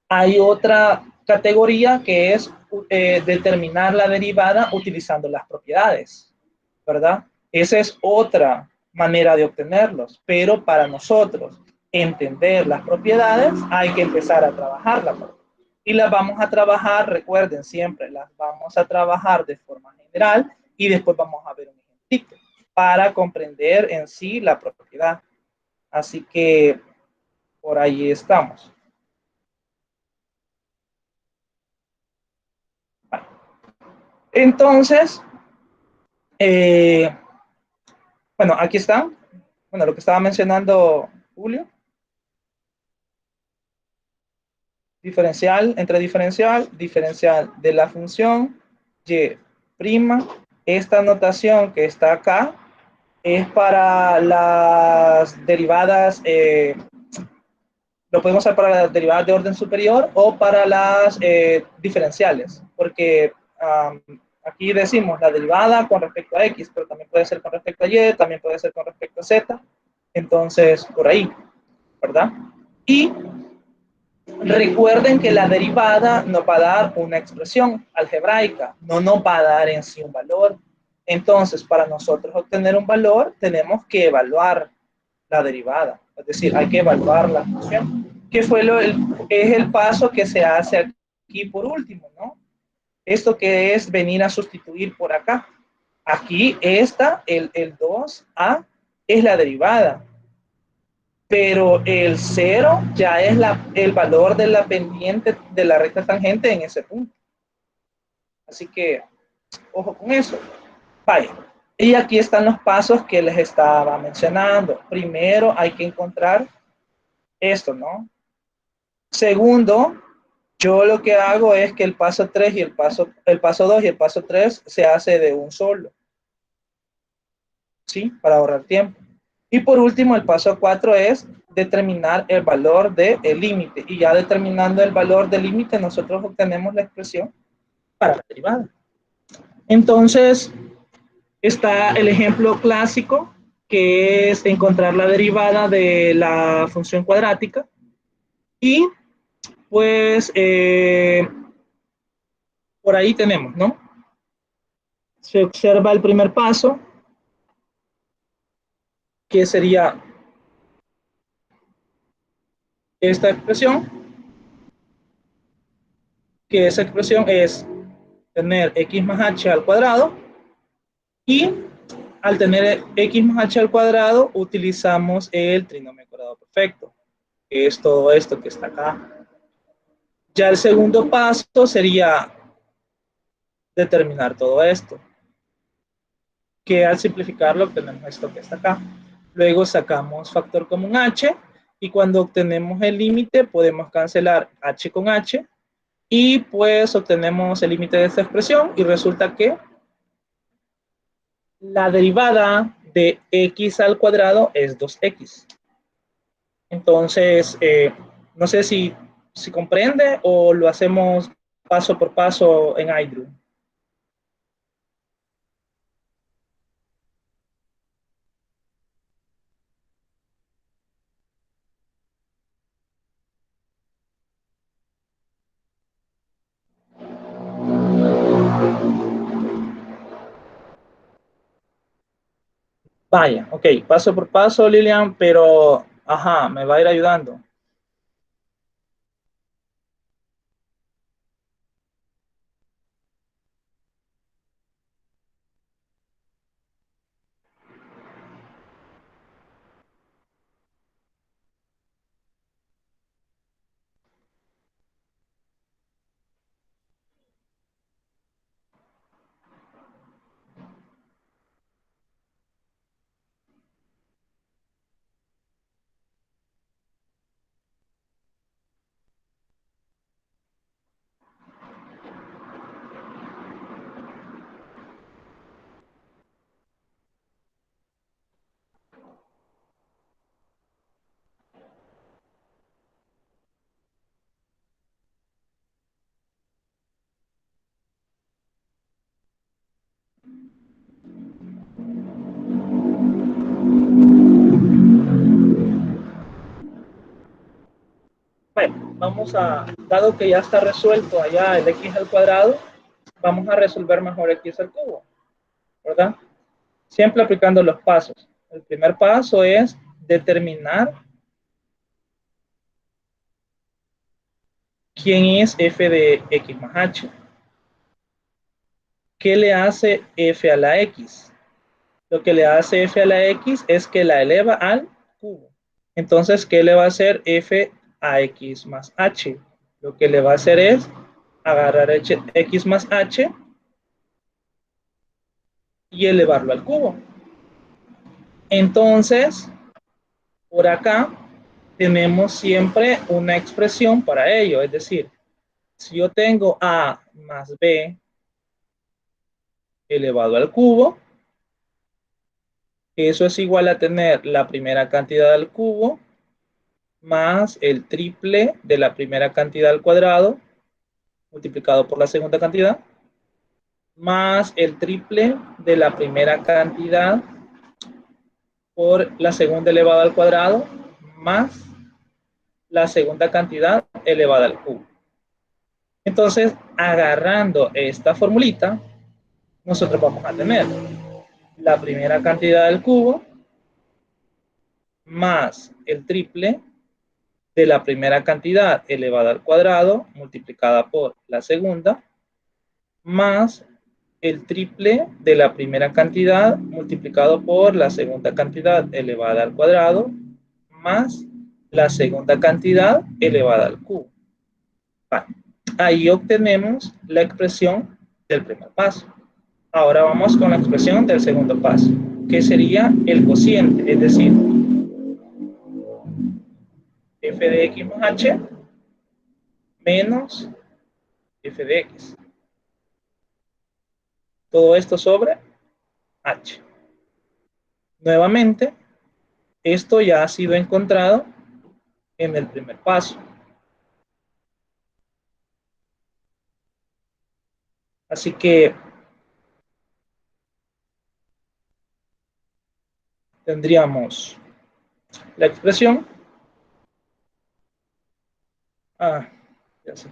Hay otra categoría que es determinar la derivada utilizando las propiedades, ¿verdad? Esa es otra manera de obtenerlos, pero para nosotros entender las propiedades hay que empezar a trabajarlas. Y las vamos a trabajar, recuerden siempre, las vamos a trabajar de forma general y después vamos a ver un ejemplo para comprender en sí la propiedad. Así que Por ahí estamos. Entonces, bueno, aquí está. Bueno, lo que estaba mencionando Julio. Diferencial entre diferencial, diferencial de la función y prima. Esta notación que está acá es para las derivadas, lo podemos usar para las derivadas de orden superior o para las diferenciales, porque aquí decimos la derivada con respecto a x, pero también puede ser con respecto a y, también puede ser con respecto a z, entonces por ahí, ¿verdad? Y recuerden que la derivada nos va a dar una expresión algebraica, no nos va a dar en sí un valor. Entonces, para nosotros obtener un valor, tenemos que evaluar la derivada. Es decir, hay que evaluar la función. ¿Qué fue es el paso que se hace aquí por último, ¿no? Esto que es venir a sustituir por acá. Aquí esta, el 2a, es la derivada. Pero el 0 ya es el valor de la pendiente de la recta tangente en ese punto. Así que, ojo con eso. Vaya. Y aquí están los pasos que les estaba mencionando. Primero hay que encontrar esto, ¿no? Segundo, yo lo que hago es que el paso 3 y el paso 2 y el paso 3 se hace de un solo. ¿Sí? Para ahorrar tiempo. Y por último, el paso 4 es determinar el valor del límite. Y ya determinando el valor del límite, nosotros obtenemos la expresión para la derivada. Entonces, está el ejemplo clásico, que es encontrar la derivada de la función cuadrática. Y pues, por ahí tenemos, ¿no? Se observa el primer paso, que sería esta expresión, que esa expresión es tener x más h al cuadrado, y al tener x más h al cuadrado utilizamos el trinomio cuadrado perfecto, que es todo esto que está acá. Ya el segundo paso sería determinar todo esto, que al simplificarlo obtenemos esto que está acá. Luego sacamos factor común h, y cuando obtenemos el límite podemos cancelar h con h, y pues obtenemos el límite de esta expresión, y resulta que la derivada de x al cuadrado es 2x. Entonces, no sé si comprende o lo hacemos paso por paso en iDrew. Vaya, ok, paso por paso, Lilian, pero, ajá, me va a ir ayudando. Bueno, vamos a, dado que ya está resuelto allá el x al cuadrado, vamos a resolver mejor x al cubo, ¿verdad? Siempre aplicando los pasos. El primer paso es determinar quién es f de x más h. ¿Qué le hace f a la x? Lo que le hace f a la x es que la eleva al cubo. Entonces, ¿qué le va a hacer f a x más h? Lo que le va a hacer es agarrar x más h y elevarlo al cubo. Entonces, por acá tenemos siempre una expresión para ello. Es decir, si yo tengo a más b elevado al cubo, eso es igual a tener la primera cantidad al cubo más el triple de la primera cantidad al cuadrado multiplicado por la segunda cantidad más el triple de la primera cantidad por la segunda elevada al cuadrado más la segunda cantidad elevada al cubo. Entonces, agarrando esta formulita, nosotros vamos a tener la primera cantidad del cubo más el triple de la primera cantidad elevada al cuadrado multiplicada por la segunda más el triple de la primera cantidad multiplicado por la segunda cantidad elevada al cuadrado más la segunda cantidad elevada al cubo. Vale. Ahí obtenemos la expresión del primer paso. Ahora vamos con la expresión del segundo paso, que sería el cociente, es decir, f de x más h menos f de x. Todo esto sobre h. Nuevamente, esto ya ha sido encontrado en el primer paso. Así que tendríamos la expresión. Ya sé.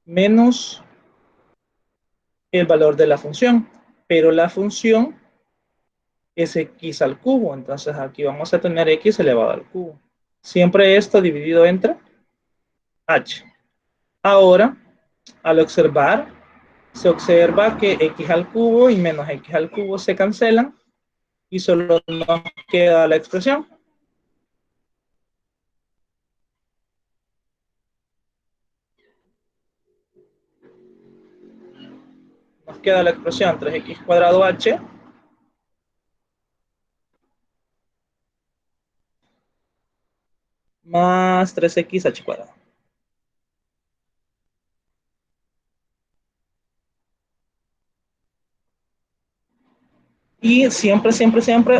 Menos el valor de la función, pero la función es x al cubo, entonces aquí vamos a tener x elevado al cubo. Siempre esto dividido entre h. Ahora, al observar, se observa que x al cubo y menos x al cubo se cancelan y solo nos queda la expresión. Nos queda la expresión 3x cuadrado h más 3x h cuadrado. Y siempre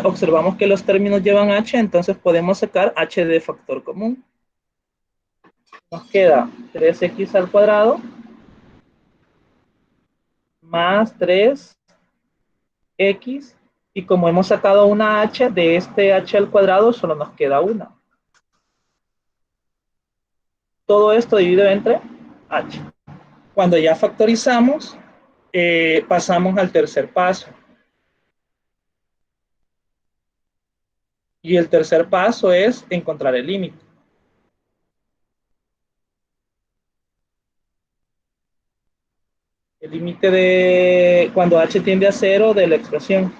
observamos que los términos llevan h, entonces podemos sacar h de factor común. Nos queda 3x al cuadrado más 3x, y como hemos sacado una h, de este h al cuadrado solo nos queda una. Todo esto dividido entre h. Cuando ya factorizamos, pasamos al tercer paso. Y el tercer paso es encontrar el límite. El límite de cuando h tiende a 0 de la expresión.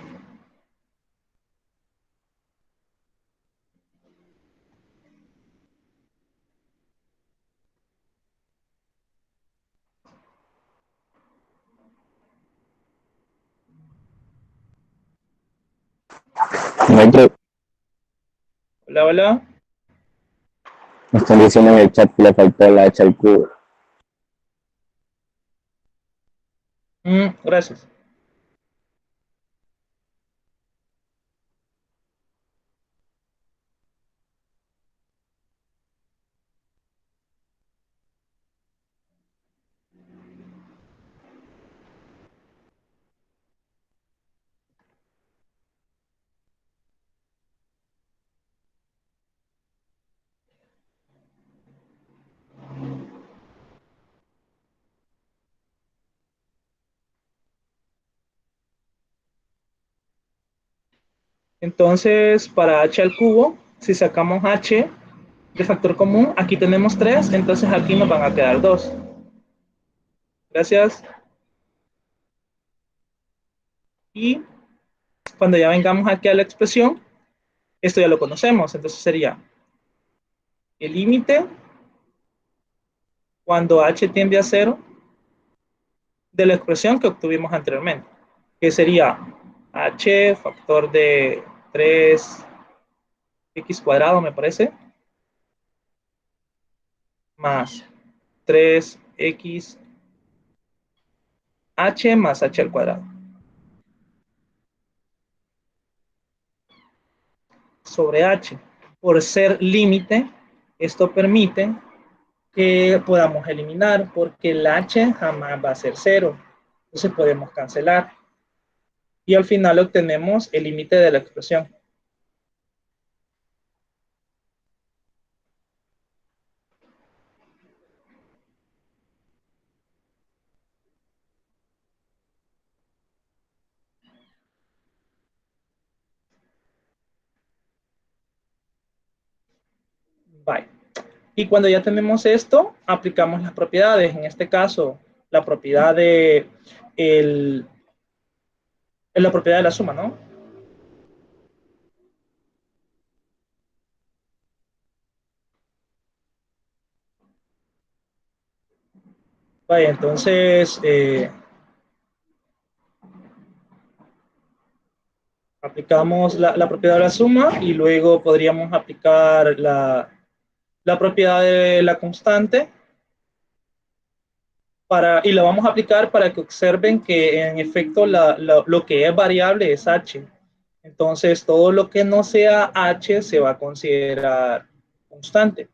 Maestro, Hola, hola. me están diciendo en el chat que le faltó la h al cubo. Gracias. Entonces, para h al cubo, si sacamos h, de factor común, aquí tenemos 3, entonces aquí nos van a quedar 2. Gracias. Y cuando ya vengamos aquí a la expresión, esto ya lo conocemos, entonces sería el límite cuando h tiende a 0 de la expresión que obtuvimos anteriormente, que sería h factor de 3x cuadrado, me parece, más 3x h más h al cuadrado. Sobre h. Por ser límite, esto permite que podamos eliminar, porque el h jamás va a ser 0. Entonces podemos cancelar. Y al final obtenemos el límite de la expresión. Bye. Y cuando ya tenemos esto, aplicamos las propiedades. En este caso, la propiedad de la propiedad de la suma, ¿no? Vaya, entonces aplicamos la propiedad de la suma y luego podríamos aplicar la propiedad de la constante y la vamos a aplicar para que observen que en efecto lo que es variable es h. Entonces todo lo que no sea h se va a considerar constante.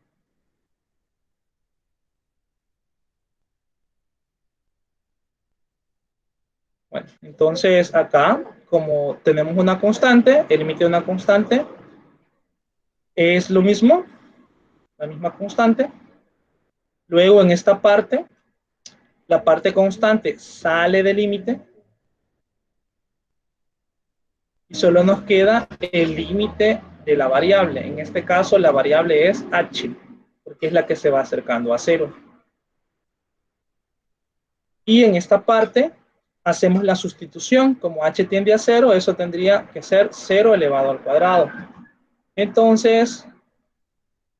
Bueno, entonces acá, como tenemos una constante, el límite de una constante es lo mismo, la misma constante. Luego en esta parte, la parte constante sale del límite y solo nos queda el límite de la variable. En este caso, la variable es h, porque es la que se va acercando a 0. Y en esta parte hacemos la sustitución. Como h tiende a 0, eso tendría que ser 0 elevado al cuadrado. Entonces,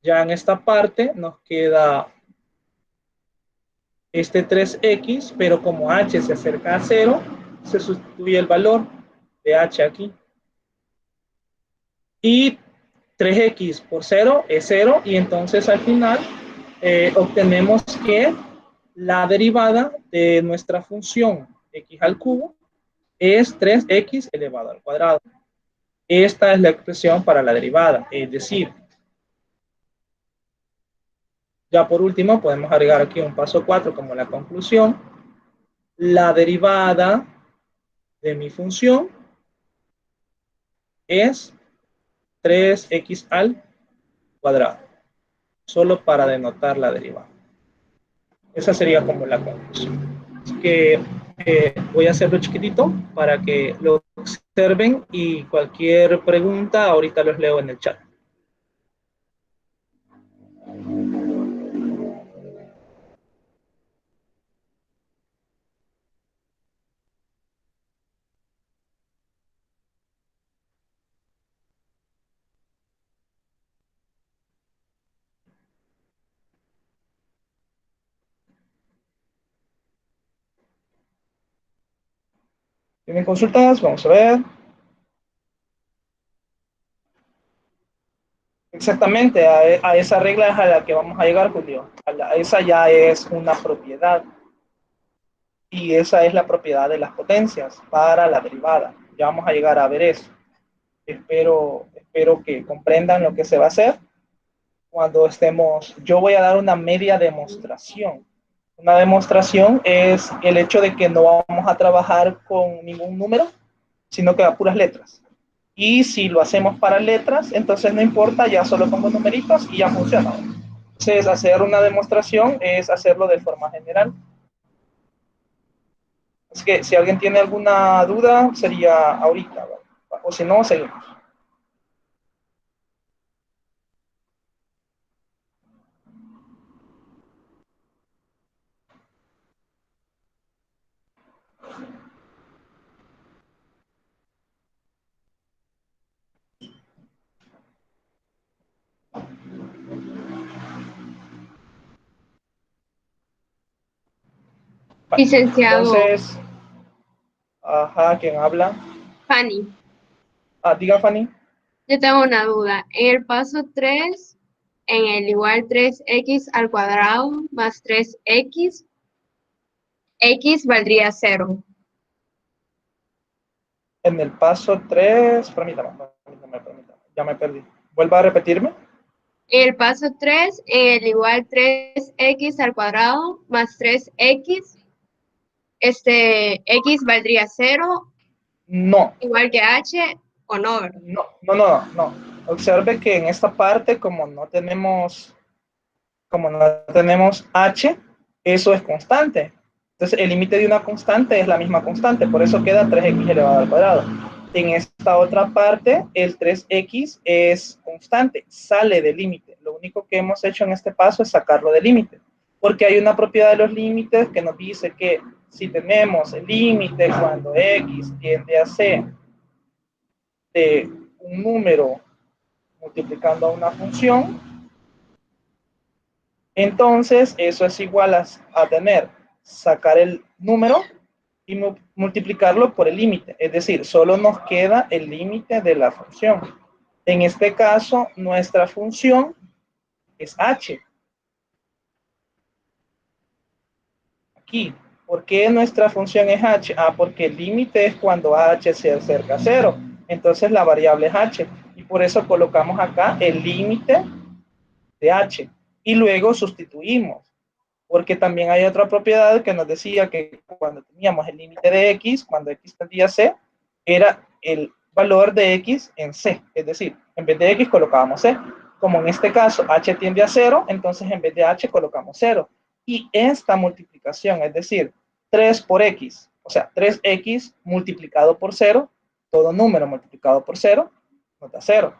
ya en esta parte nos queda este 3x, pero como h se acerca a 0, se sustituye el valor de h aquí. Y 3x por 0 es 0, y entonces al final obtenemos que la derivada de nuestra función x al cubo es 3x elevado al cuadrado. Esta es la expresión para la derivada, es decir, ya por último podemos agregar aquí un paso 4 como la conclusión. La derivada de mi función es 3x al cuadrado, solo para denotar la derivada. Esa sería como la conclusión. Así que voy a hacerlo chiquitito para que lo observen, y cualquier pregunta ahorita los leo en el chat. ¿Tienen consultas? Vamos a ver. Exactamente, a esa regla es a la que vamos a llegar, Julio. Esa ya es una propiedad. Y esa es la propiedad de las potencias para la derivada. Ya vamos a llegar a ver eso. Espero que comprendan lo que se va a hacer cuando estemos. Yo voy a dar una media demostración. Una demostración es el hecho de que no vamos a trabajar con ningún número, sino que a puras letras. Y si lo hacemos para letras, entonces no importa, ya solo pongo numeritos y ya funciona. Entonces, hacer una demostración es hacerlo de forma general. Así que si alguien tiene alguna duda, sería ahorita, ¿vale? O si no, seguimos. Licenciado Entonces, ajá, ¿quién habla? Fanny, Diga, Fanny. yo tengo una duda. En el paso 3, en el igual 3x al cuadrado más 3x, x valdría 0. En el paso 3, permítame, ya me perdí. ¿Vuelva a repetirme? En el paso 3, en el igual 3x al cuadrado más 3x, x valdría 0, No, igual que h, o no, ¿verdad? no. Observe que en esta parte, como no tenemos h, eso es constante. Entonces, el límite de una constante es la misma constante, por eso queda 3x elevado al cuadrado. En esta otra parte, el 3x es constante, sale del límite. Lo único que hemos hecho en este paso es sacarlo del límite, porque hay una propiedad de los límites que nos dice que si tenemos el límite cuando x tiende a c de un número multiplicando a una función, entonces eso es igual a tener, sacar el número y multiplicarlo por el límite. Es decir, solo nos queda el límite de la función. En este caso, nuestra función es h. Aquí, ¿por qué nuestra función es h? Porque el límite es cuando h se acerca a 0. Entonces la variable es h. Y por eso colocamos acá el límite de h. Y luego sustituimos. Porque también hay otra propiedad que nos decía que cuando teníamos el límite de x, cuando x tendía a c, era el valor de x en c. Es decir, en vez de x colocábamos c. Como en este caso h tiende a 0, entonces en vez de h colocamos 0. Y esta multiplicación, es decir, 3 por x, o sea, 3x multiplicado por 0, todo número multiplicado por 0, nos da 0.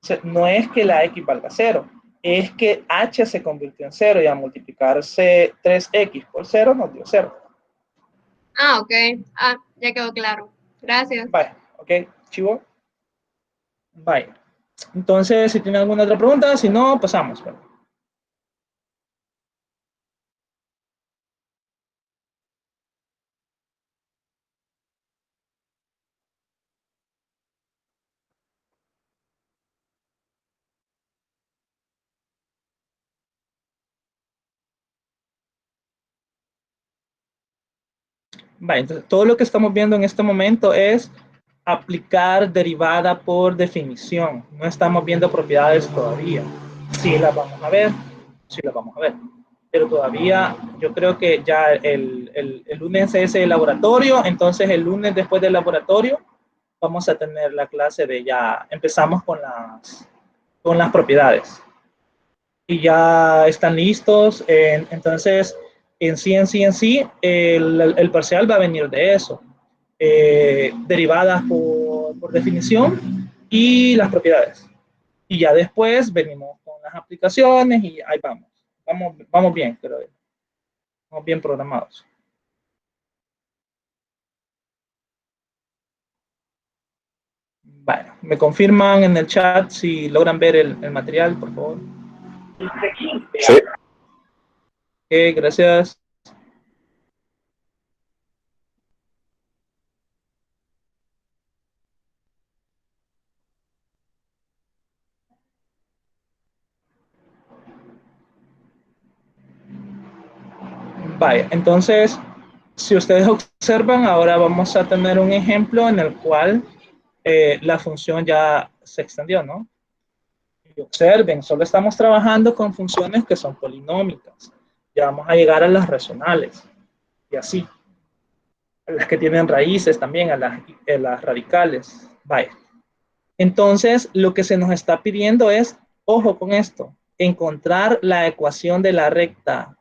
O sea, no es que la x valga 0, es que h se convirtió en 0 y al multiplicarse 3x por 0 nos dio 0. Ah, ok. Ya quedó claro. Gracias. Vaya, ok, chivo. Vaya. Entonces, si tienen alguna otra pregunta, si no, pasamos. Vaya, entonces, todo lo que estamos viendo en este momento es aplicar derivada por definición. No estamos viendo propiedades todavía. Sí las vamos a ver, sí las vamos a ver. Pero todavía yo creo que ya el lunes es el laboratorio, entonces el lunes después del laboratorio vamos a tener la clase de ya, empezamos con las propiedades. Y ya están listos, entonces en sí, el parcial va a venir de eso. Derivadas por definición y las propiedades. Y ya después venimos con las aplicaciones y ahí vamos. Vamos bien, creo yo. Vamos bien programados. Bueno, me confirman en el chat si logran ver el material, por favor. Sí. Gracias. Vaya, entonces, si ustedes observan, ahora vamos a tener un ejemplo en el cual la función ya se extendió, ¿no? Y observen, solo estamos trabajando con funciones que son polinómicas. Ya vamos a llegar a las racionales y así. A las que tienen raíces también, a las radicales. Vaya. Entonces, lo que se nos está pidiendo es, ojo con esto, encontrar la ecuación de la recta.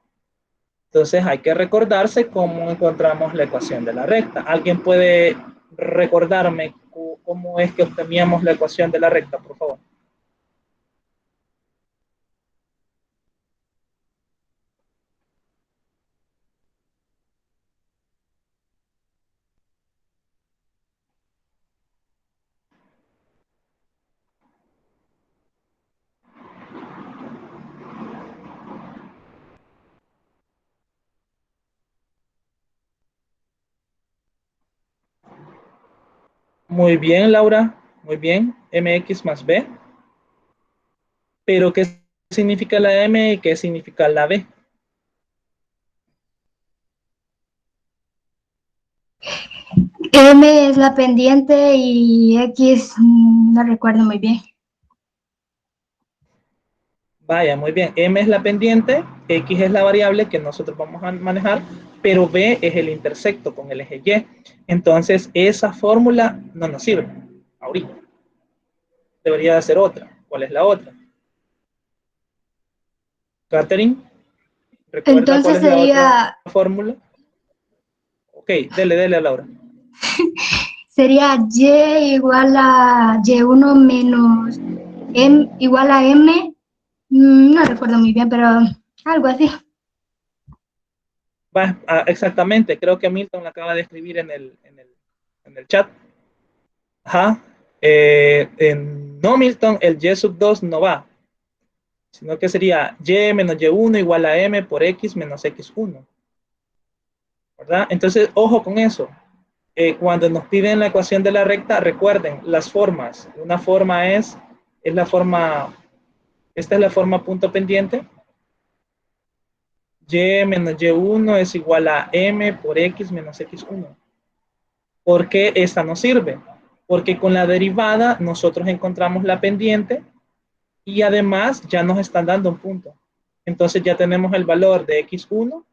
Entonces hay que recordarse cómo encontramos la ecuación de la recta. ¿Alguien puede recordarme cómo es que obteníamos la ecuación de la recta, por favor? Muy bien, Laura. Muy bien. MX más B. Pero, ¿qué significa la M y qué significa la B? M es la pendiente y X no recuerdo muy bien. Vaya, muy bien. M es la pendiente, X es la variable que nosotros vamos a manejar, pero B es el intersecto con el eje Y. Entonces, esa fórmula no nos sirve ahorita. Debería de ser otra. ¿Cuál es la otra? Catherine, ¿recuerda cuál Entonces es la otra sería, fórmula? Ok, dele, Laura. sería Y igual a Y1 menos M igual a M. No recuerdo muy bien, pero algo así. Exactamente, creo que Milton la acaba de escribir en el chat. Ajá. No, Milton, el Y sub 2 no va, sino que sería Y menos Y1 igual a M por X menos X1. ¿Verdad? Entonces, ojo con eso. Cuando nos piden la ecuación de la recta, recuerden las formas. Una forma es la forma, esta es la forma punto pendiente. Y menos Y1 es igual a M por X menos X1. ¿Por qué esta no sirve? Porque con la derivada nosotros encontramos la pendiente y además ya nos están dando un punto. Entonces ya tenemos el valor de X1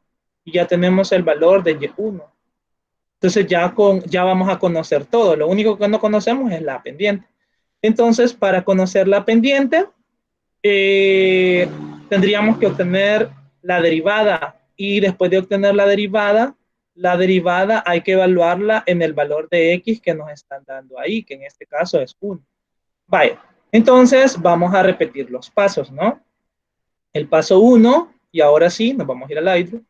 y ya tenemos el valor de Y1. Entonces ya vamos a conocer todo. Lo único que no conocemos es la pendiente. Entonces, para conocer la pendiente, tendríamos que obtener la derivada. Y después de obtener la derivada hay que evaluarla en el valor de X que nos están dando ahí, que en este caso es 1. Vaya, entonces vamos a repetir los pasos, ¿no? El paso 1, y ahora sí, nos vamos a ir al Lightroom.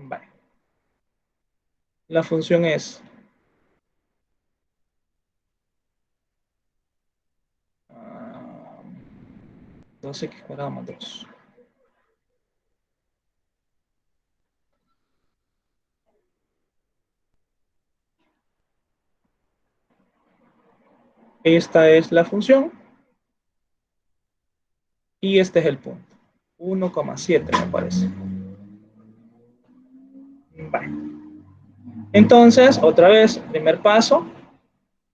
Vale. La función es 2x cuadrado más 2. Esta es la función y este es el punto. 1,7 me parece. Vale. Entonces, otra vez, primer paso,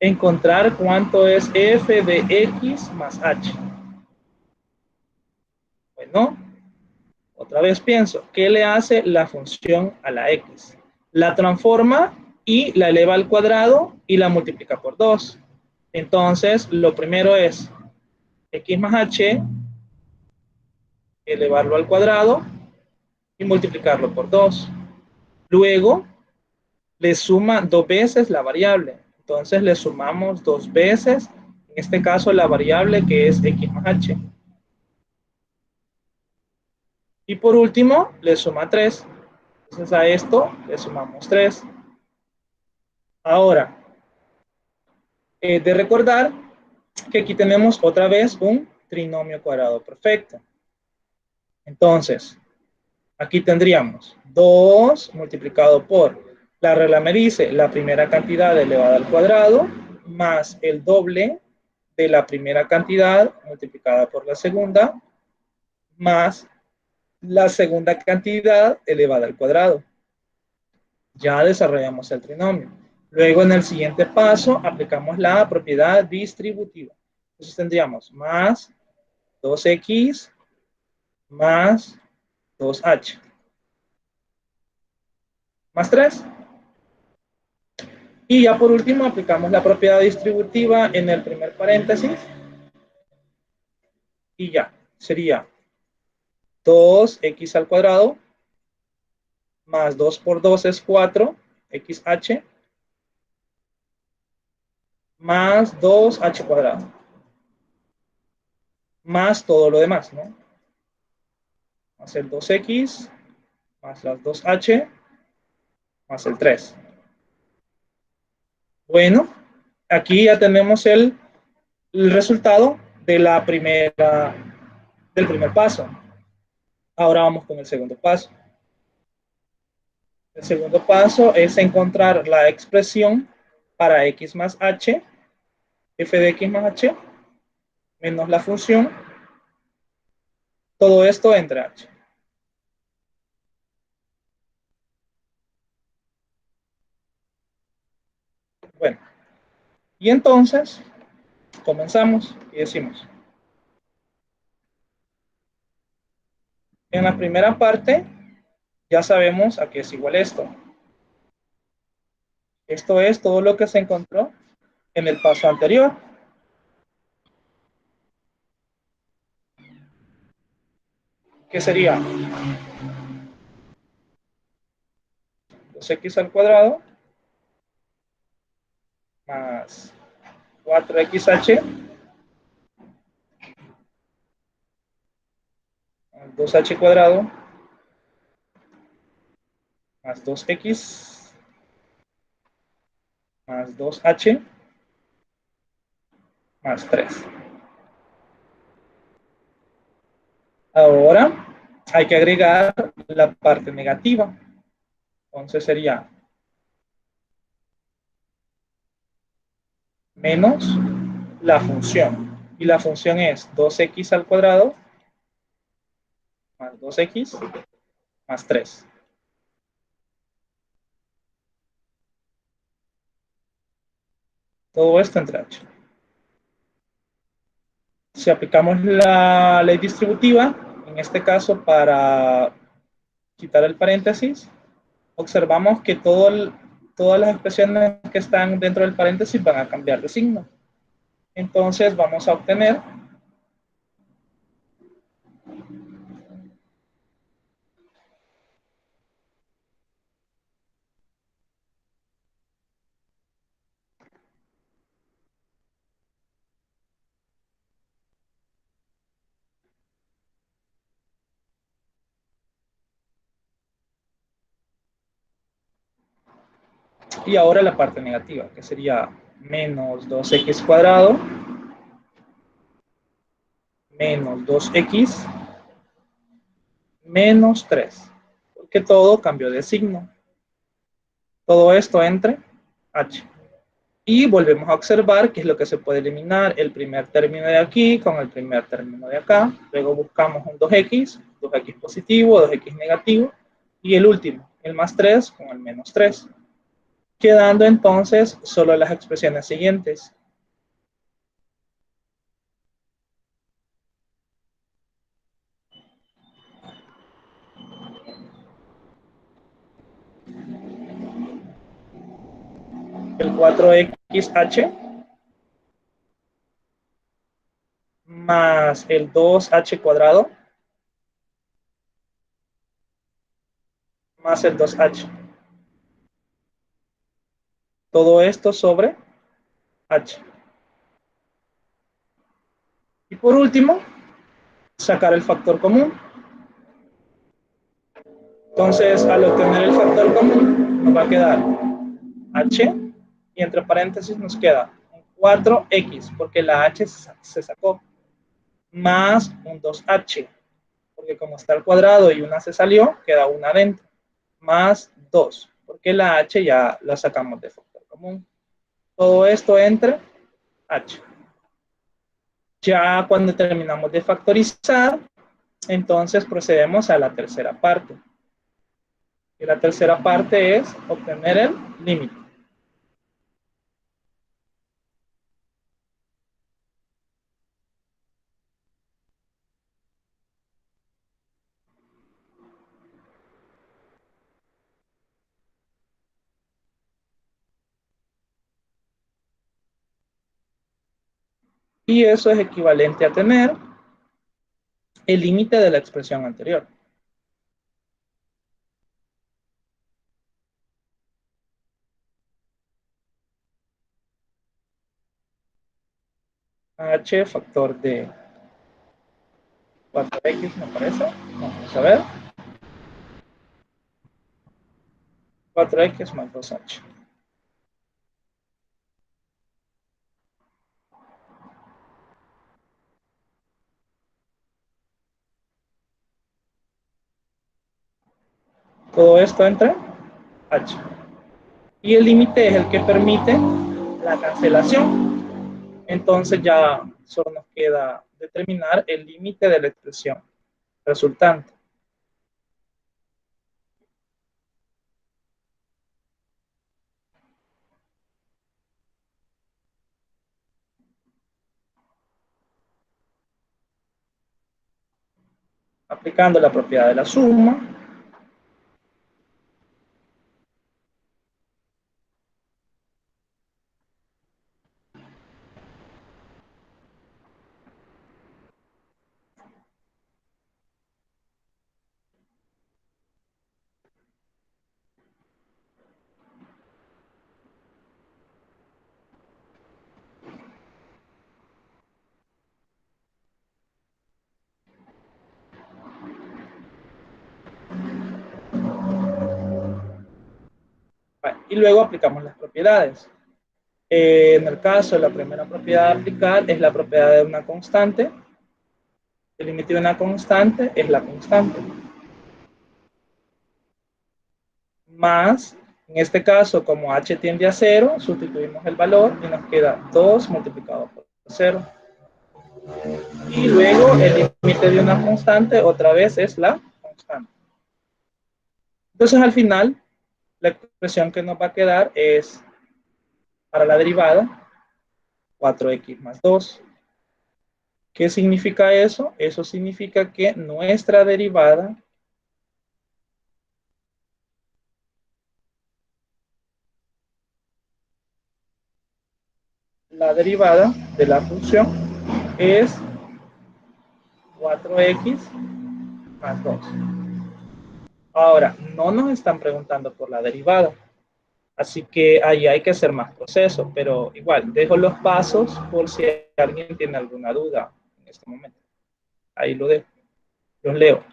encontrar cuánto es f de x más h. Bueno, otra vez pienso, ¿qué le hace la función a la x? La transforma y la eleva al cuadrado y la multiplica por 2. Entonces, lo primero es x más h, elevarlo al cuadrado y multiplicarlo por 2. Luego, le suma 2 veces la variable. Entonces, le sumamos 2 veces, en este caso, la variable que es x más h. Y por último, le suma 3. Entonces, a esto le sumamos 3. Ahora, de recordar que aquí tenemos otra vez un trinomio cuadrado perfecto. Entonces, aquí tendríamos 2 multiplicado por, la regla me dice, la primera cantidad elevada al cuadrado, más el doble de la primera cantidad multiplicada por la segunda, más la segunda cantidad elevada al cuadrado. Ya desarrollamos el trinomio. Luego, en el siguiente paso, aplicamos la propiedad distributiva. Entonces tendríamos más 2x más 2h más 3. Y ya por último aplicamos la propiedad distributiva en el primer paréntesis. Y ya, sería 2x al cuadrado más 2 por 2 es 4, xh, más 2h cuadrado, más todo lo demás, ¿no? más el 2x, más las 2h, más el 3. Bueno, aquí ya tenemos el resultado de del primer paso. Ahora vamos con el segundo paso. El segundo paso es encontrar la expresión para x más h, f de x más h, menos la función, todo esto entre h. Bueno, y entonces comenzamos y decimos, en la primera parte ya sabemos a qué es igual esto. Esto es todo lo que se encontró en el paso anterior. ¿Qué sería? 2x al cuadrado más 4xh más 2h cuadrado más 2x más 2h más 3. Ahora hay que agregar la parte negativa. Entonces sería menos la función. Y la función es 2x al cuadrado más 2x más 3. Todo esto entre h. Si aplicamos la ley distributiva, en este caso para quitar el paréntesis, observamos que todas las expresiones que están dentro del paréntesis van a cambiar de signo. Entonces vamos a obtener y ahora la parte negativa, que sería menos 2x cuadrado menos 2x menos 3, porque todo cambió de signo. Todo esto entre h. Y volvemos a observar qué es lo que se puede eliminar, el primer término de aquí con el primer término de acá. Luego buscamos un 2x, 2x positivo, 2x negativo, y el último, el más 3 con el menos 3. Quedando entonces solo las expresiones siguientes. El 4xh más el 2h cuadrado más el 2h. Todo esto sobre h. Y por último, sacar el factor común. Entonces, al obtener el factor común, nos va a quedar h, y entre paréntesis nos queda un 4x, porque la h se sacó, más un 2h, porque como está al cuadrado y una se salió, queda una dentro, más 2, porque la h ya la sacamos de factor común. Todo esto entre h. Ya cuando terminamos de factorizar, entonces procedemos a la tercera parte. Y la tercera parte es obtener el límite. Y eso es equivalente a tener el límite de la expresión anterior. H factor de 4x, me parece. Vamos a ver. 4x más 2h. Todo esto entre h. Y el límite es el que permite la cancelación. Entonces ya solo nos queda determinar el límite de la expresión resultante. Aplicando la propiedad de la suma, y luego aplicamos las propiedades. En el caso, la primera propiedad a aplicar es la propiedad de una constante. El límite de una constante es la constante. Más, en este caso, como h tiende a 0, sustituimos el valor y nos queda 2 multiplicado por 0. Y luego el límite de una constante otra vez es la constante. Entonces al final, la expresión que nos va a quedar es, para la derivada, 4x más 2. ¿Qué significa eso? Eso significa que nuestra derivada de la función es 4x más 2. Ahora, no nos están preguntando por la derivada, así que ahí hay que hacer más procesos, pero igual, dejo los pasos por si alguien tiene alguna duda en este momento. Ahí lo dejo, los leo.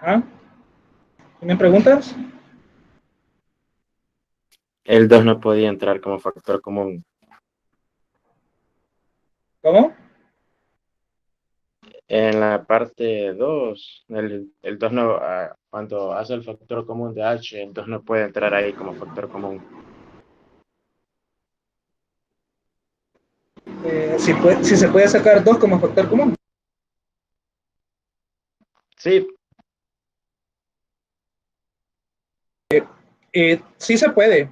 Ajá. ¿Tienen preguntas? El 2 no podía entrar como factor común. ¿Cómo? En la parte 2, el 2 no, cuando hace el factor común de h, el 2 no puede entrar ahí como factor común. Si se puede sacar 2 como factor común. Sí, Sí se puede,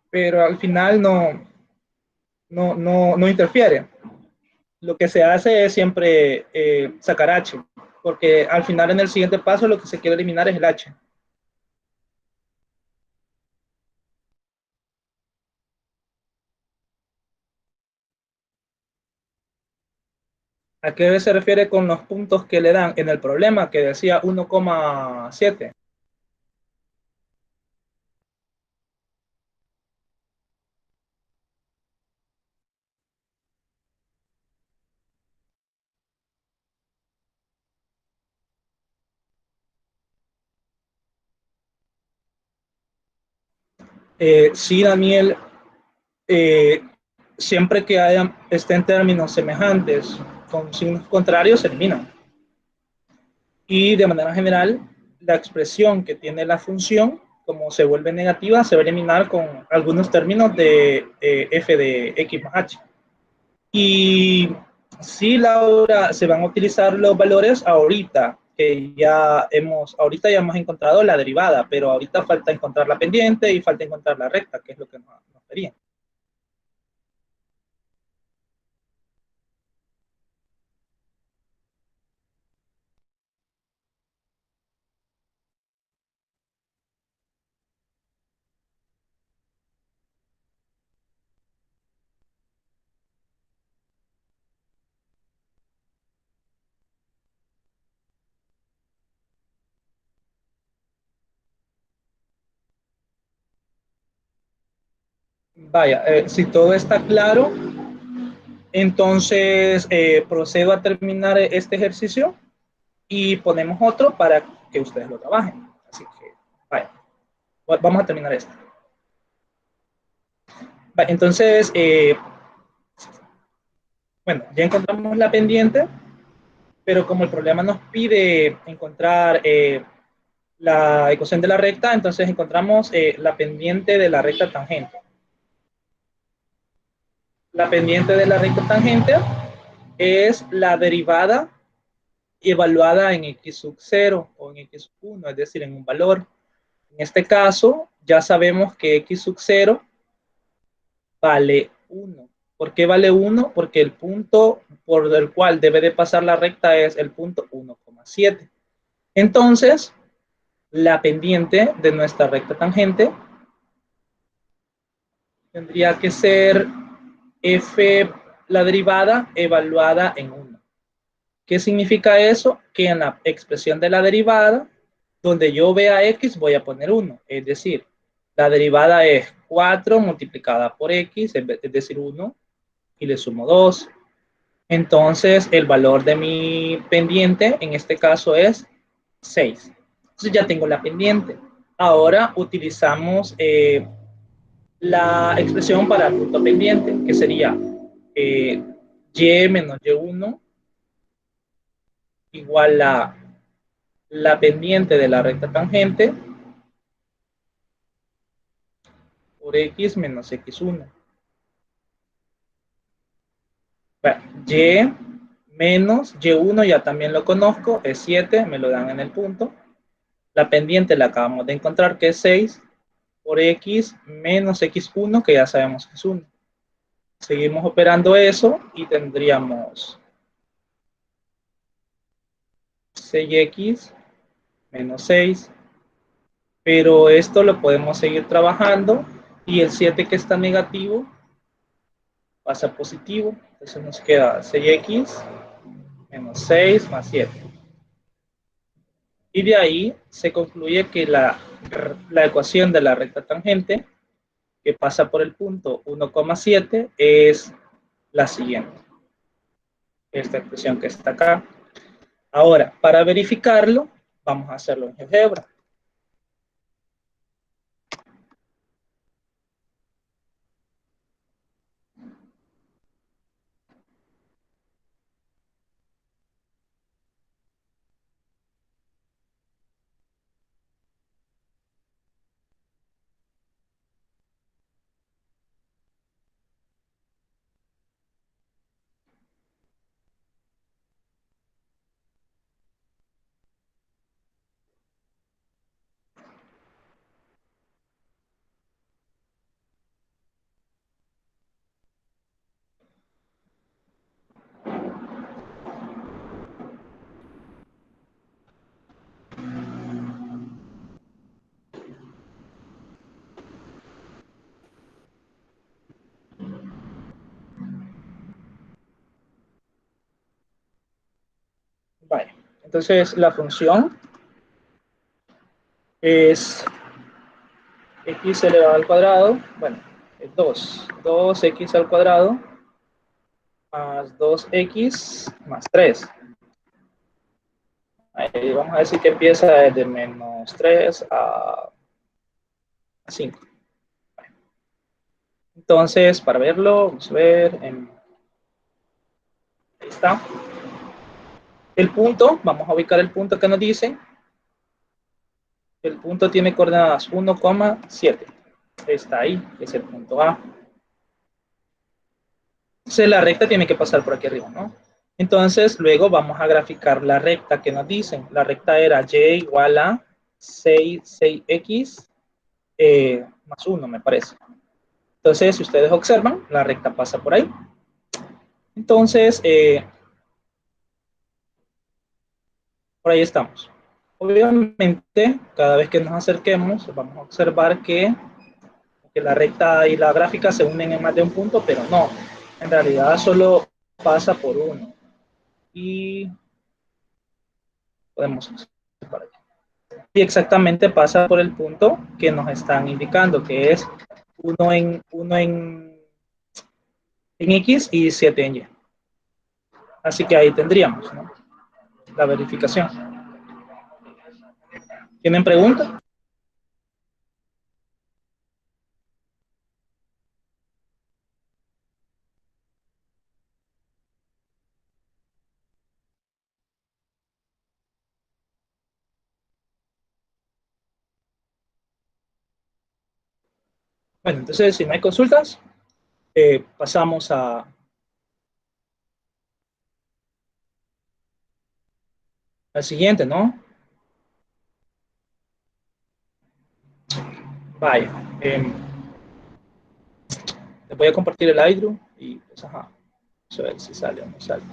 pero al final no interfiere. Lo que se hace es siempre sacar h, porque al final en el siguiente paso lo que se quiere eliminar es el h. ¿A qué se refiere con los puntos que le dan en el problema que decía 1,7? Sí, Daniel, eh, siempre que estén términos semejantes con signos contrarios, se eliminan. Y de manera general, la expresión que tiene la función, como se vuelve negativa, se va a eliminar con algunos términos de f de x más h. Y sí, Laura, se van a utilizar los valores ahorita, que ahorita ya hemos encontrado la derivada, pero ahorita falta encontrar la pendiente y falta encontrar la recta, que es lo que nos pedían. Vaya, si todo está claro, entonces procedo a terminar este ejercicio y ponemos otro para que ustedes lo trabajen. Así que, vaya, vamos a terminar esto. Vaya, entonces, bueno, ya encontramos la pendiente, pero como el problema nos pide encontrar la ecuación de la recta, entonces encontramos la pendiente de la recta tangente. La pendiente de la recta tangente es la derivada evaluada en x sub 0 o en x sub 1, es decir, en un valor. En este caso, ya sabemos que x sub 0 vale 1. ¿Por qué vale 1? Porque el punto por el cual debe de pasar la recta es el punto 1,7. Entonces, la pendiente de nuestra recta tangente tendría que ser f, la derivada evaluada en 1. ¿Qué significa eso? Que en la expresión de la derivada, donde yo vea x, voy a poner 1. Es decir, la derivada es 4 multiplicada por x, es decir, 1, y le sumo 2. Entonces, el valor de mi pendiente, en este caso, es 6. Entonces, ya tengo la pendiente. Ahora utilizamos la expresión para punto pendiente, que sería y menos y1 igual a la pendiente de la recta tangente por x menos x1. Bueno, y menos y1 ya también lo conozco, es 7, me lo dan en el punto. La pendiente la acabamos de encontrar, que es 6, por x menos x1, que ya sabemos que es 1. Seguimos operando eso y tendríamos 6x menos 6. Pero esto lo podemos seguir trabajando y el 7 que está negativo pasa a positivo. Entonces nos queda 6x menos 6 más 7. Y de ahí se concluye que la ecuación de la recta tangente que pasa por el punto 1,7 es la siguiente. Esta expresión que está acá. Ahora, para verificarlo, vamos a hacerlo en GeoGebra. Vale, entonces la función es x elevado al cuadrado, bueno, es 2x al cuadrado más 2x más 3. Ahí vamos a decir que empieza desde menos 3 a 5. Entonces, para verlo, vamos a ver, ahí está. El punto, vamos a ubicar el punto que nos dice. El punto tiene coordenadas 1,7. Está ahí, es el punto A. Entonces la recta tiene que pasar por aquí arriba, ¿no? Entonces luego vamos a graficar la recta que nos dicen. La recta era y igual a 6x más 1, me parece. Entonces, si ustedes observan, la recta pasa por ahí. Entonces, por ahí estamos. Obviamente, cada vez que nos acerquemos, vamos a observar que la recta y la gráfica se unen en más de un punto, pero no. En realidad solo pasa por uno. Y podemos observar aquí. Y exactamente pasa por el punto que nos están indicando, que es en X y 7 en Y. Así que ahí tendríamos, ¿no?, la verificación. ¿Tienen preguntas? Bueno, entonces, si no hay consultas, pasamos al siguiente, ¿no? Vaya. Les voy a compartir el iDrew y pues, ajá, vamos a ver si sale o no sale.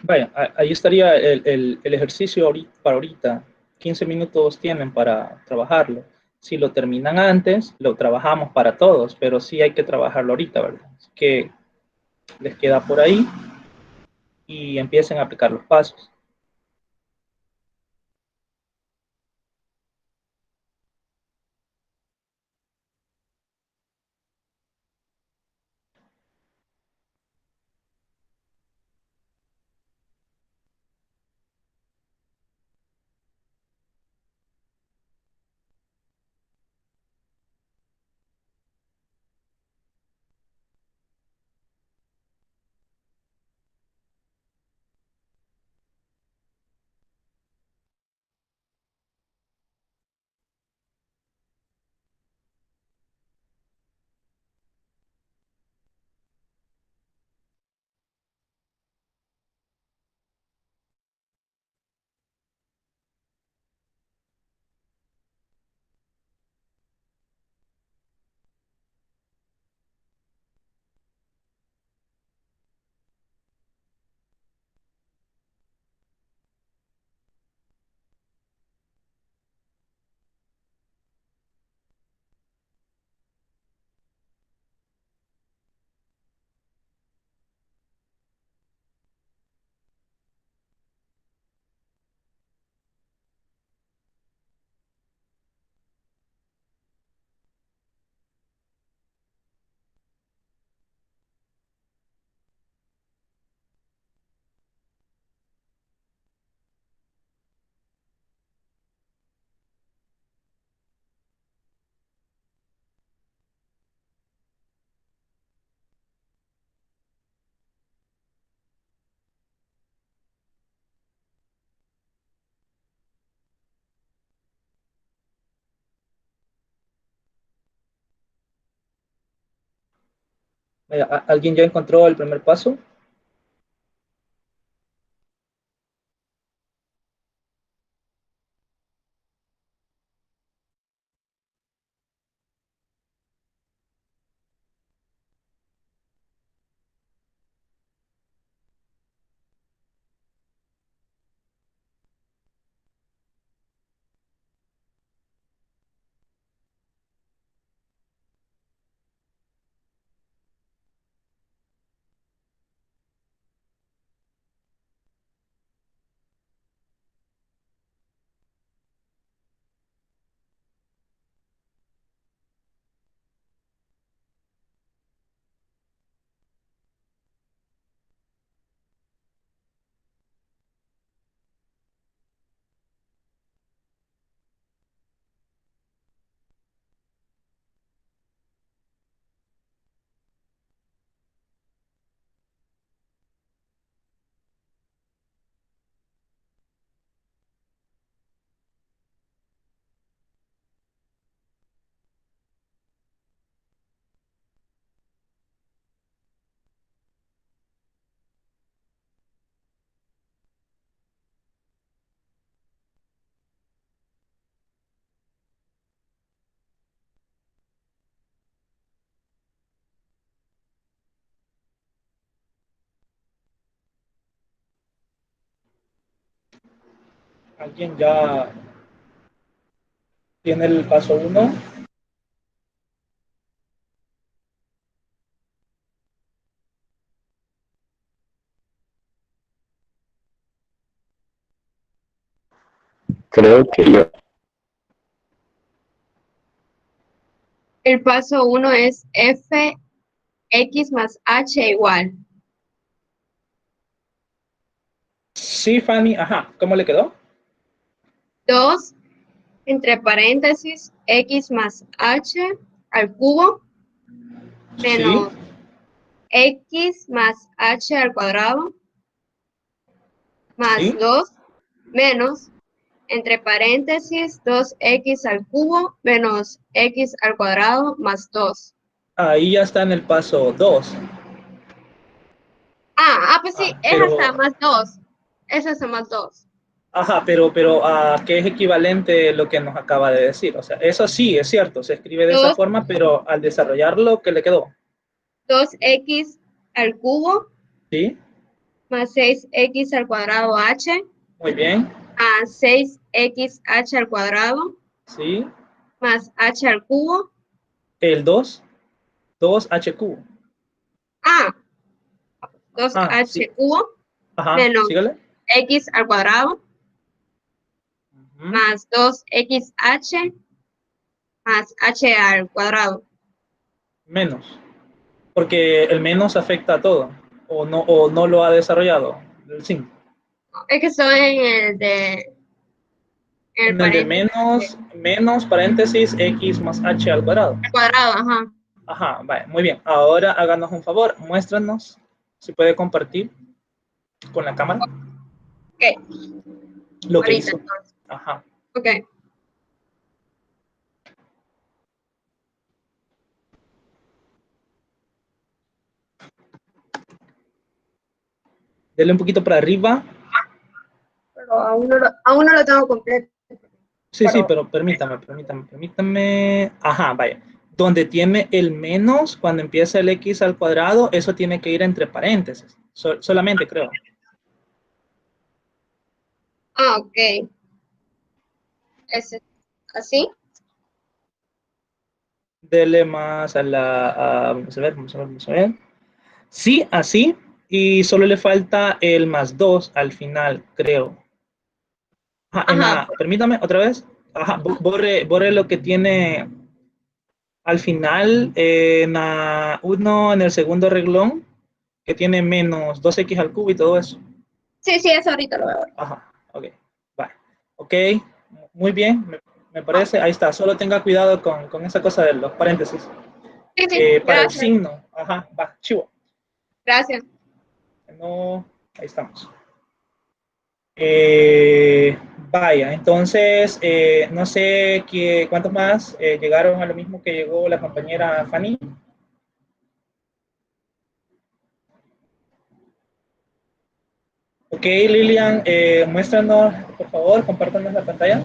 Vaya, ahí estaría el ejercicio para ahorita. 15 minutos tienen para trabajarlo. Si lo terminan antes, lo trabajamos para todos, pero sí hay que trabajarlo ahorita, ¿verdad? Así que les queda por ahí y empiecen a aplicar los pasos. Vaya, ¿alguien ya encontró el primer paso? ¿Alguien ya tiene el paso 1? Creo que yo. El paso 1 es fx más h igual Sí, Fanny. Ajá. ¿Cómo le quedó? 2 entre paréntesis x más h al cubo Sí. menos x más h al cuadrado más Sí. 2 menos entre paréntesis 2x al cubo menos x al cuadrado más 2. Ahí ya está en el paso 2. Pues sí, es hasta Pero, más 2. Es hasta más 2. ajá, pero ¿qué es equivalente lo que nos acaba de decir? O sea, eso sí, es cierto, se escribe de esa 2, forma, pero al desarrollarlo, ¿qué le quedó? 2x al cubo Sí, más 6x al cuadrado h muy bien. más 6xh al cuadrado Sí, más h al cubo. el 2, 2h cubo. 2h Sí, cubo ajá, menos sígale. x al cuadrado Ujú. más 2xh más h al cuadrado. Menos, porque el menos afecta a todo, o no lo ha desarrollado, el 5. Es que estoy en el En el de paréntesis menos paréntesis x más h al cuadrado. al cuadrado, ajá. Ajá, vale, muy bien. Ahora háganos un favor, muéstranos si puede compartir con la cámara Ok, lo que ahorita hizo. entonces. Ajá. Ok. Dele un poquito para arriba. Pero aún no lo tengo completo. Sí, sí, Pero, pero permítame. Ajá, vaya. Donde tiene el menos, cuando empieza el x al cuadrado, eso tiene que ir entre paréntesis. Solamente, creo. ok. Ese, así. Dele más a vamos a ver, vamos a ver. Sí, así. Y solo le falta el más 2 al final, creo. Ajá, Ajá. permítame otra vez. Ajá, borre lo que tiene al final, en uno en el segundo reglón, que tiene menos 2x al cubo y todo eso. Sí, sí, eso ahorita lo veo. Ajá, ok, va. Ok, muy bien, me parece. Ahí está, solo tenga cuidado con esa cosa de los paréntesis. Sí, sí, Para el gracias. signo, ajá, va, chivo. Gracias. No, ahí estamos. Vaya, entonces, no sé cuántos más llegaron a lo mismo que llegó la compañera Fanny. Ok, Lilian, muéstranos, por favor, compártanos la pantalla.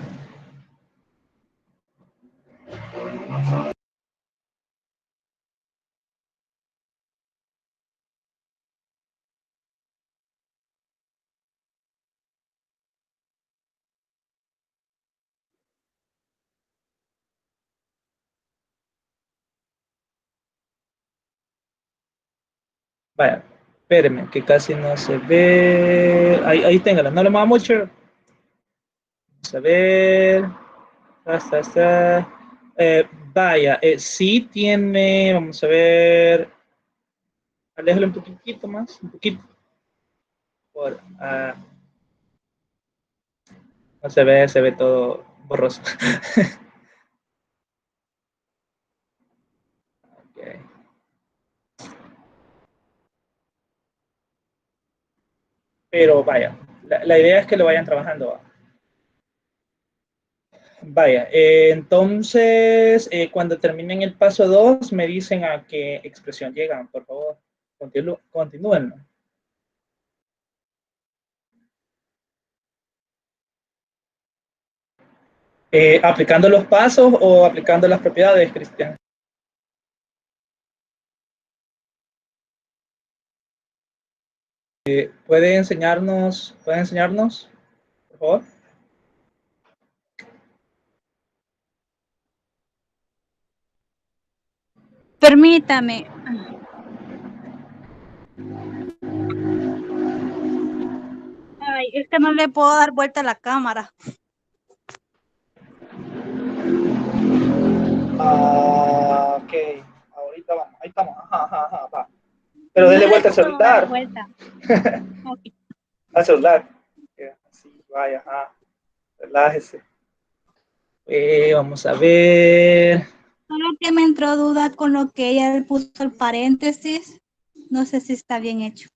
Vaya, espérenme, que casi no se ve. Ahí téngala, no le mueva mucho. Vamos a ver. Está. Vaya, sí tiene, vamos a ver. Aléjalo un poquitito más, un poquito. No se ve todo borroso. Okay. Pero vaya, la idea es que lo vayan trabajando. Vaya, entonces, cuando terminen el paso 2, me dicen a qué expresión llegan, por favor. Continúen. ¿Aplicando los pasos o aplicando las propiedades, Cristian? ¿Puede enseñarnos, por favor? Permítame. Ay, es que no le puedo dar vuelta a la cámara. Ok, ahorita vamos, ahí estamos, ajá, va. Pero dele vuelta al celular. Vuelta. Okay. Al celular. Así, vaya, ajá. Relájese. Vamos a ver. Solo que me entró duda con lo que ella le puso el paréntesis. No sé si está bien hecho.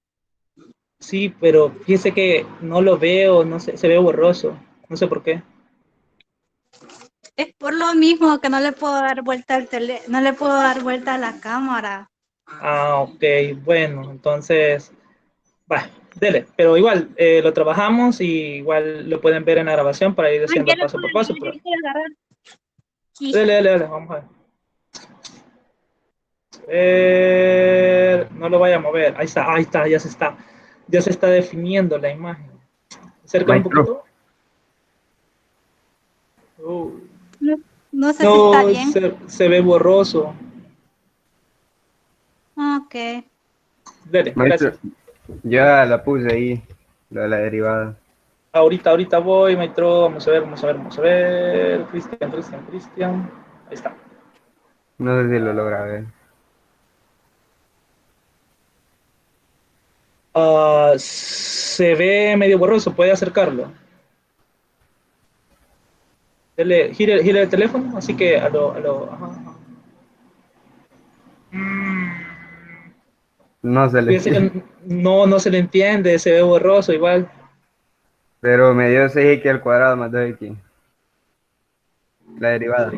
Sí, pero fíjese que no lo veo, no sé, se ve borroso. No sé por qué. Es por lo mismo que no le puedo dar vuelta no le puedo dar vuelta a la cámara. Ok, bueno, entonces, va, dele, pero igual lo trabajamos y igual lo pueden ver en la grabación para ir haciendo paso por paso. Pero... Dele, vamos a ver. No lo vaya a mover, ahí está, ya se está definiendo la imagen. Acerca un poquito. No sé si está bien. Se ve borroso. Ok. Dele, Maestro, gracias. ya la puse ahí, lo de la derivada. Ahorita voy, maestro. Vamos a ver. Cristian. Ahí está. No sé si lo logra ver. Se ve medio borroso, puede acercarlo. Gire el teléfono, así que ajá. No se le Fíjese que no se le entiende, se ve borroso igual. Pero me dio 6x al cuadrado más 2x. La derivada.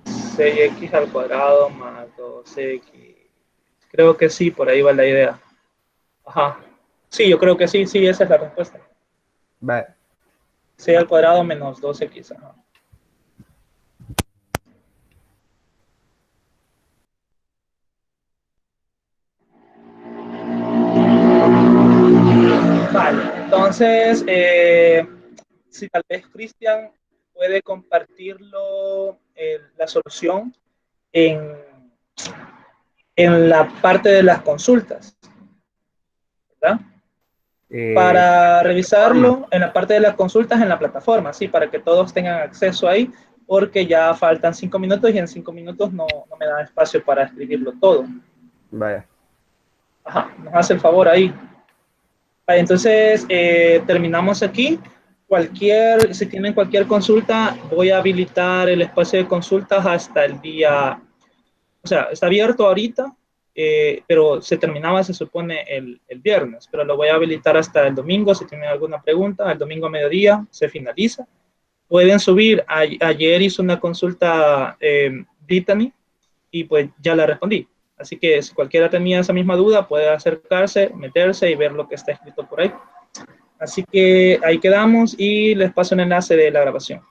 6x al cuadrado más 2x. Creo que sí, por ahí va la idea. Ajá. Sí, yo creo que sí, esa es la respuesta. Vale. 6 al cuadrado menos 2x. Ajá. Vale, entonces, si tal vez Cristian puede compartirlo, la solución en la parte de las consultas, ¿verdad? Para revisarlo en la parte de las consultas en la plataforma, sí, para que todos tengan acceso ahí, porque ya faltan 5 minutos y en 5 minutos no me da espacio para escribirlo todo. Vaya. Ajá, nos hace el favor ahí. Vale, entonces, terminamos aquí. Si tienen cualquier consulta, voy a habilitar el espacio de consultas hasta el día, o sea, está abierto ahorita, pero se terminaba, se supone, el viernes, pero lo voy a habilitar hasta el domingo. Si tienen alguna pregunta, el domingo a mediodía se finaliza. Pueden subir. Ayer hice una consulta Brittany y pues ya la respondí. Así que si cualquiera tenía esa misma duda, puede acercarse, meterse y ver lo que está escrito por ahí. Así que ahí quedamos y les paso el enlace de la grabación.